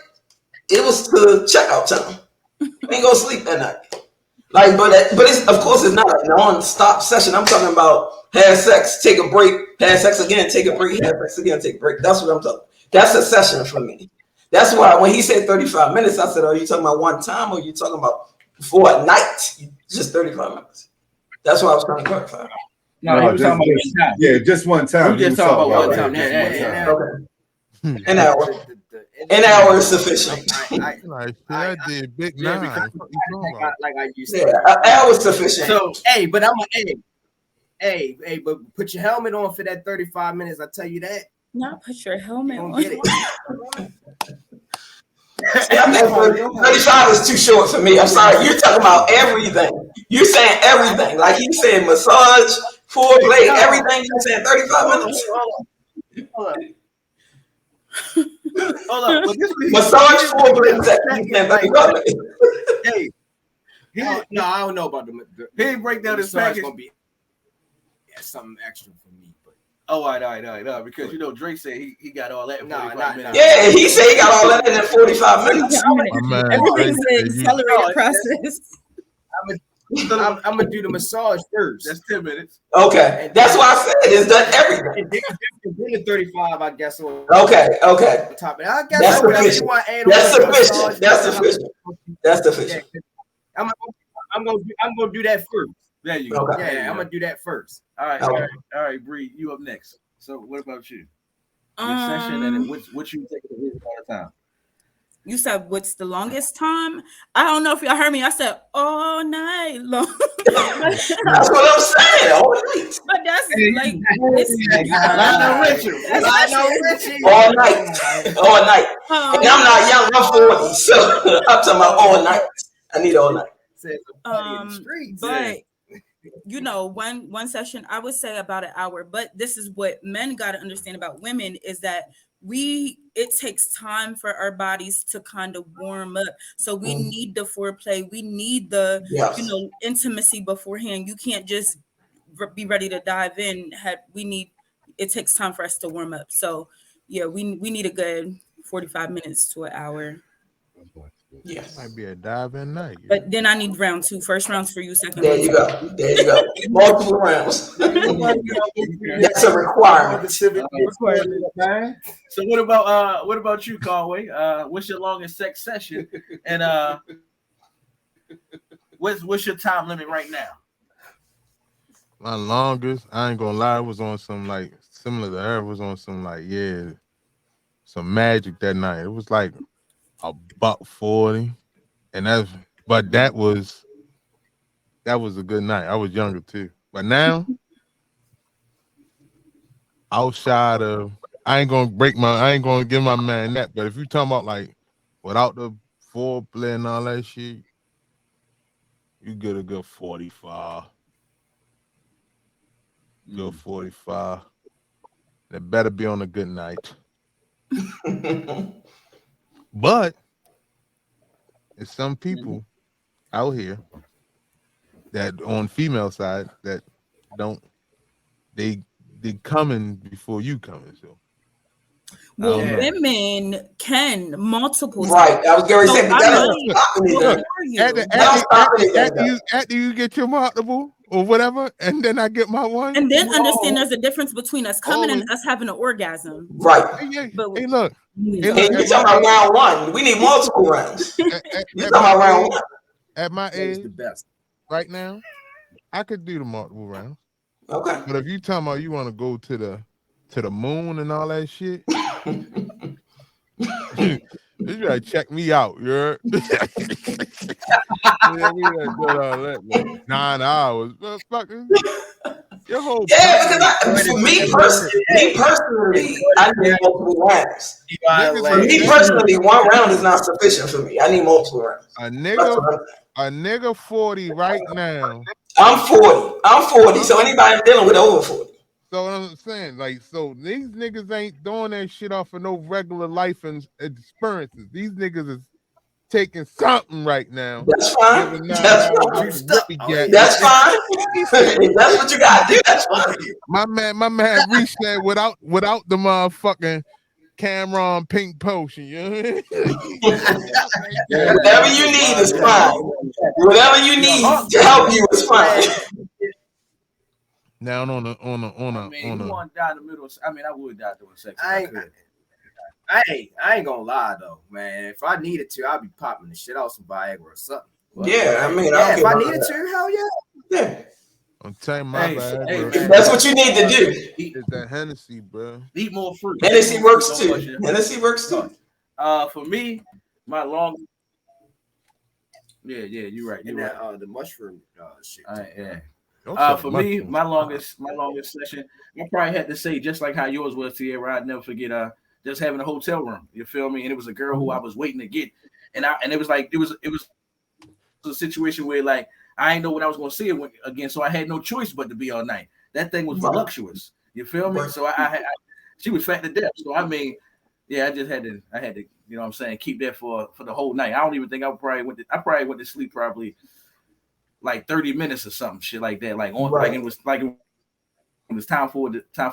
[SPEAKER 3] it was to checkout time. We ain't gonna sleep that night. Like, but it's of course it's not a non-stop session. I'm talking about have sex, take a break, have sex again, take a break, have sex again, take a break. That's what I'm talking. That's a session for me. That's why when he said 35 minutes, I said, are you talking about one time or are you talking about for a night? Just 35 minutes. That's what I was trying to clarify.
[SPEAKER 1] No, he was talking about one time.
[SPEAKER 2] Yeah, just one time.
[SPEAKER 1] We just
[SPEAKER 2] You
[SPEAKER 1] talking
[SPEAKER 2] was
[SPEAKER 1] about one
[SPEAKER 2] right,
[SPEAKER 1] time.
[SPEAKER 2] just
[SPEAKER 1] Yeah.
[SPEAKER 3] Okay. An hour. An hour is sufficient.
[SPEAKER 5] Like, shit, I did big
[SPEAKER 6] Yeah,
[SPEAKER 5] 9.
[SPEAKER 6] because
[SPEAKER 5] What you talking about?
[SPEAKER 6] like I used
[SPEAKER 3] Yeah,
[SPEAKER 6] to.
[SPEAKER 3] an hour is sufficient.
[SPEAKER 6] So, hey, but I'm a hey, but put your helmet on for that 35 minutes. I tell you that.
[SPEAKER 4] Not put your helmet
[SPEAKER 6] You
[SPEAKER 4] on.
[SPEAKER 6] gonna get it.
[SPEAKER 3] Yeah, man, 35 is too short for me. I'm sorry. You're talking about everything. You're saying everything. Like he's saying massage, foreplay, everything. You're saying 35 minutes.
[SPEAKER 6] Hold up. But this was
[SPEAKER 3] Massage, foreplay, sex. You're saying 35 minutes.
[SPEAKER 6] hey. No, I don't know about the
[SPEAKER 1] He didn't break down his
[SPEAKER 6] massage
[SPEAKER 1] package.
[SPEAKER 6] gonna be something extra for me. But
[SPEAKER 1] Oh, all right. Because you know Drake said he got all that in
[SPEAKER 6] Nah,
[SPEAKER 1] 45
[SPEAKER 6] nah,
[SPEAKER 1] minutes.
[SPEAKER 3] Yeah, he said he got all that in that 45 minutes.
[SPEAKER 5] My man,
[SPEAKER 4] Everything's
[SPEAKER 5] Drake
[SPEAKER 4] an
[SPEAKER 5] said you-
[SPEAKER 4] accelerated process.
[SPEAKER 6] I'm gonna do the massage first.
[SPEAKER 1] That's 10 minutes.
[SPEAKER 3] Okay, that's why I said it's done everything.
[SPEAKER 6] And then the 35, I guess. On
[SPEAKER 3] Okay.
[SPEAKER 6] top. And I guess
[SPEAKER 3] That's
[SPEAKER 6] whatever you
[SPEAKER 3] sufficient.
[SPEAKER 6] want to add
[SPEAKER 3] That's
[SPEAKER 6] on to the
[SPEAKER 3] sufficient.
[SPEAKER 6] massage,
[SPEAKER 3] That's sufficient. That's sufficient.
[SPEAKER 6] Yeah, I'm gonna do that first.
[SPEAKER 1] There you go.
[SPEAKER 3] Okay.
[SPEAKER 1] There you
[SPEAKER 6] Yeah, I'm
[SPEAKER 1] go.
[SPEAKER 6] gonna do that first.
[SPEAKER 1] All right,
[SPEAKER 3] Okay.
[SPEAKER 1] all right, Bree, you up next. So what about you? Your session and then what you take the all the time?
[SPEAKER 4] You said what's the longest time? I don't know if y'all heard me. I said all night long.
[SPEAKER 3] That's what I'm saying. All night.
[SPEAKER 4] But that's like it's,
[SPEAKER 1] Lionel Richie.
[SPEAKER 3] All night. All night. And I'm not young, I'm 40. So I'm talking about all night. I need all night.
[SPEAKER 4] But you know, one session I would say about an hour. But this is what men got to understand about women is that it takes time for our bodies to kind of warm up. So we need the foreplay. We need the intimacy beforehand. You can't just be ready to dive in. It takes time for us to warm up. So yeah, we need a good 45 minutes to an hour.
[SPEAKER 3] Yes.
[SPEAKER 5] Might be a dive-in night.
[SPEAKER 4] But then I need round 2. First round's for you. Second
[SPEAKER 3] There
[SPEAKER 4] round.
[SPEAKER 3] you go. There you go. Multiple rounds. That's a requirement.
[SPEAKER 1] So what about you, Conway? What's your longest sex session? And what's your time limit right now?
[SPEAKER 5] My longest, I ain't gonna lie, it was on some like similar to her. It was on some like some magic that night. It was like $140, and that was a good night. I was younger too, but now outside of I ain't gonna give my man that. But if you talking about like without the foreplay and all that shit, you get a good 45. Good 45. That better be on a good night. But there's some people out here that on female side that they coming before you coming. So
[SPEAKER 4] well, women can multiple
[SPEAKER 3] right. I was going to say,
[SPEAKER 5] after you get your multiple or whatever, and then I get my one.
[SPEAKER 4] And then understand there's a difference between us coming and us having an orgasm.
[SPEAKER 3] Right.
[SPEAKER 5] Hey, look.
[SPEAKER 3] You're talking about round 1. We need multiple rounds. You're talking about round 1.
[SPEAKER 5] At my age,
[SPEAKER 6] the best.
[SPEAKER 5] right now, I could do the multiple rounds.
[SPEAKER 3] Okay.
[SPEAKER 5] But if you talking about you want to go to to the moon and all that shit. You gotta check me out, you heard? Yeah, we gotta do all that, man. 9 hours, motherfucker. Your whole
[SPEAKER 3] for me personally, I need multiple rounds. For me personally, 1 round is not sufficient for me. I need multiple rounds.
[SPEAKER 5] A nigga 40 right now.
[SPEAKER 3] I'm 40. So anybody dealing with over 40.
[SPEAKER 5] So I'm saying, like, so these niggas ain't doing that shit off of no regular life and experiences. These niggas is taking something right now.
[SPEAKER 3] That's fine. That's fine. That's fine. That's what you gotta do. That's fine.
[SPEAKER 5] My man Reese said without the motherfucking Cameron pink potion, you know what I mean?
[SPEAKER 3] Whatever you need is fine. Whatever you need to help you is fine.
[SPEAKER 5] Now on a.
[SPEAKER 1] You want to die in the middle? I would die doing sex.
[SPEAKER 6] I ain't gonna lie though, man. If I needed to, I'd be popping the shit out some Viagra or something. But,
[SPEAKER 3] yeah,
[SPEAKER 6] if I needed to, hell yeah.
[SPEAKER 3] Yeah.
[SPEAKER 5] I'm telling my bad.
[SPEAKER 3] That's what you need to do.
[SPEAKER 5] It's that Hennessy, bro.
[SPEAKER 1] Eat more fruit.
[SPEAKER 3] Hennessy works too. For
[SPEAKER 1] me, my long. Yeah, you're right. You're right.
[SPEAKER 6] The mushroom shit.
[SPEAKER 1] For me, my longest session, I probably had to say just like how yours was, Tierra. I'd never forget just having a hotel room. You feel me? And it was a girl who I was waiting to get, and it was like it was a situation where like I didn't know when I was going to see it again, so I had no choice but to be all night. That thing was voluptuous. You feel me? So she was fat to death. So I mean, yeah, I had to, you know what I'm saying, keep that for the whole night. I don't even think I probably went to sleep probably like 30 minutes or something, shit like that. Like it was time for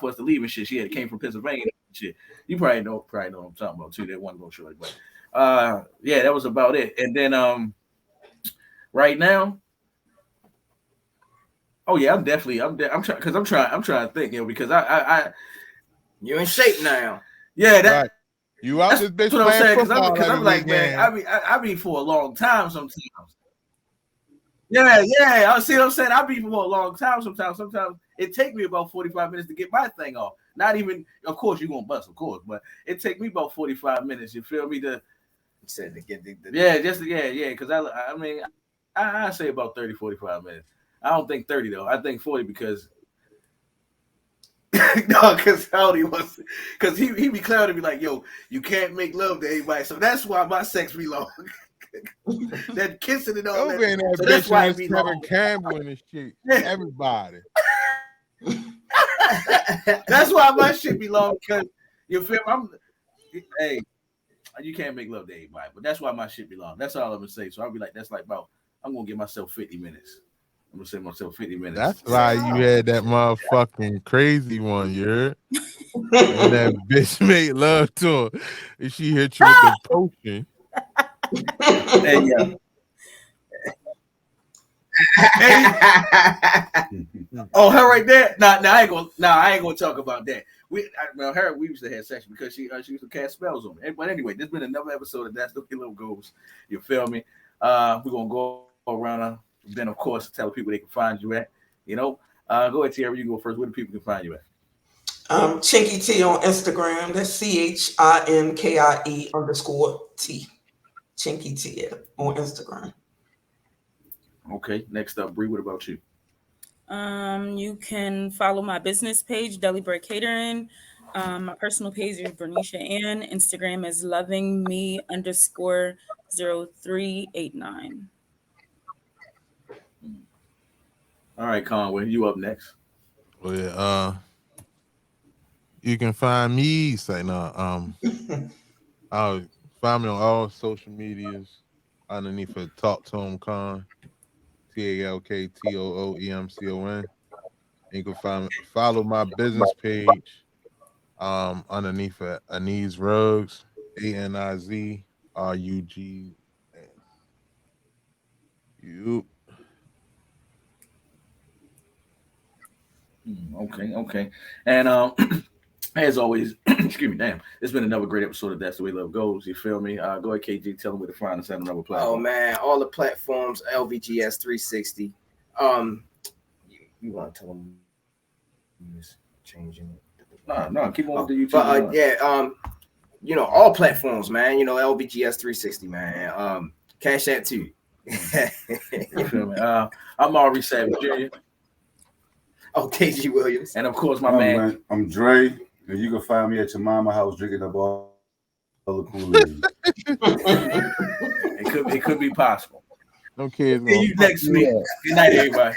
[SPEAKER 1] us to leave and shit. She came from Pennsylvania and shit. You probably know what I'm talking about too. That one go short, but yeah, that was about it. And then right now, oh yeah, I'm trying to think, because
[SPEAKER 6] you in shape now.
[SPEAKER 1] Yeah, that.
[SPEAKER 5] Right. You out this bitch?
[SPEAKER 1] What I'm saying, because I'm like, man, I be for a long time sometimes. Yeah. I see what I'm saying. I be for a long time sometimes. Sometimes it take me about 45 minutes to get my thing off. Not even, of course, you're gonna bust, of course, but it take me about 45 minutes. You feel me? Because I say about 30, 45 minutes. I don't think 30 though. I think 40 because no, because he be clowning me like, yo, you can't make love to anybody. So that's why my sex be long. That kissing and all that. So that's why it be long.
[SPEAKER 5] Campbell and shit. Everybody.
[SPEAKER 1] That's why my shit be long, because you feel hey, you can't make love to anybody, but that's why my shit be long. That's all I'm gonna say. So I'll be like, that's like about, I'm gonna give myself 50 minutes. I'm gonna say myself 50 minutes.
[SPEAKER 5] That's why you had that motherfucking crazy one, you heard? And that bitch made love to her, and she hit you with the potion.
[SPEAKER 1] And yeah. Oh, her right there. I ain't gonna talk about that. Her, we used to have sex because she used to cast spells on me. But anyway, there's been another episode of That's the Way Love Goes. You feel me? We're gonna go around. Then of course tell people they can find you at. You know, go ahead, Tierra. You go first. Where do people can find you at?
[SPEAKER 3] Chinky T on Instagram. That's CHINKIE_T. Chinky T on Instagram.
[SPEAKER 1] Okay. Next up, Bree. What about you?
[SPEAKER 4] You can follow my business page, Deli Bread Catering. My personal page is Bernicia Ann. Instagram is lovingme_0389.
[SPEAKER 1] All right, Conway, you up next.
[SPEAKER 5] Well, yeah, you can find me. Find me on all social medias underneath of Talk to Him Con, TALKTOOEMCON. You can follow my business page underneath Aniz Rugs, ANIZRUGS. You.
[SPEAKER 1] Okay. And as always, excuse me, damn, it's been another great episode of That's the Way Love Goes. You feel me? Go ahead, KG, tell them where to find us on another platform.
[SPEAKER 6] Oh man, all the platforms, LVGS 360. You want to tell them changing it?
[SPEAKER 1] No, keep on with the YouTube.
[SPEAKER 6] But you know, all platforms, man. You know, LBGS 360, man. Cash that too.
[SPEAKER 1] You feel me? I'm Aubrey Savage Jr.
[SPEAKER 6] Oh, KG Williams.
[SPEAKER 1] And of course, my man.
[SPEAKER 2] I'm Dre, and you can find me at your mama house drinking up all the Kool-Aid.
[SPEAKER 1] It could be possible.
[SPEAKER 5] No kids.
[SPEAKER 1] See you next week. Good night, everybody.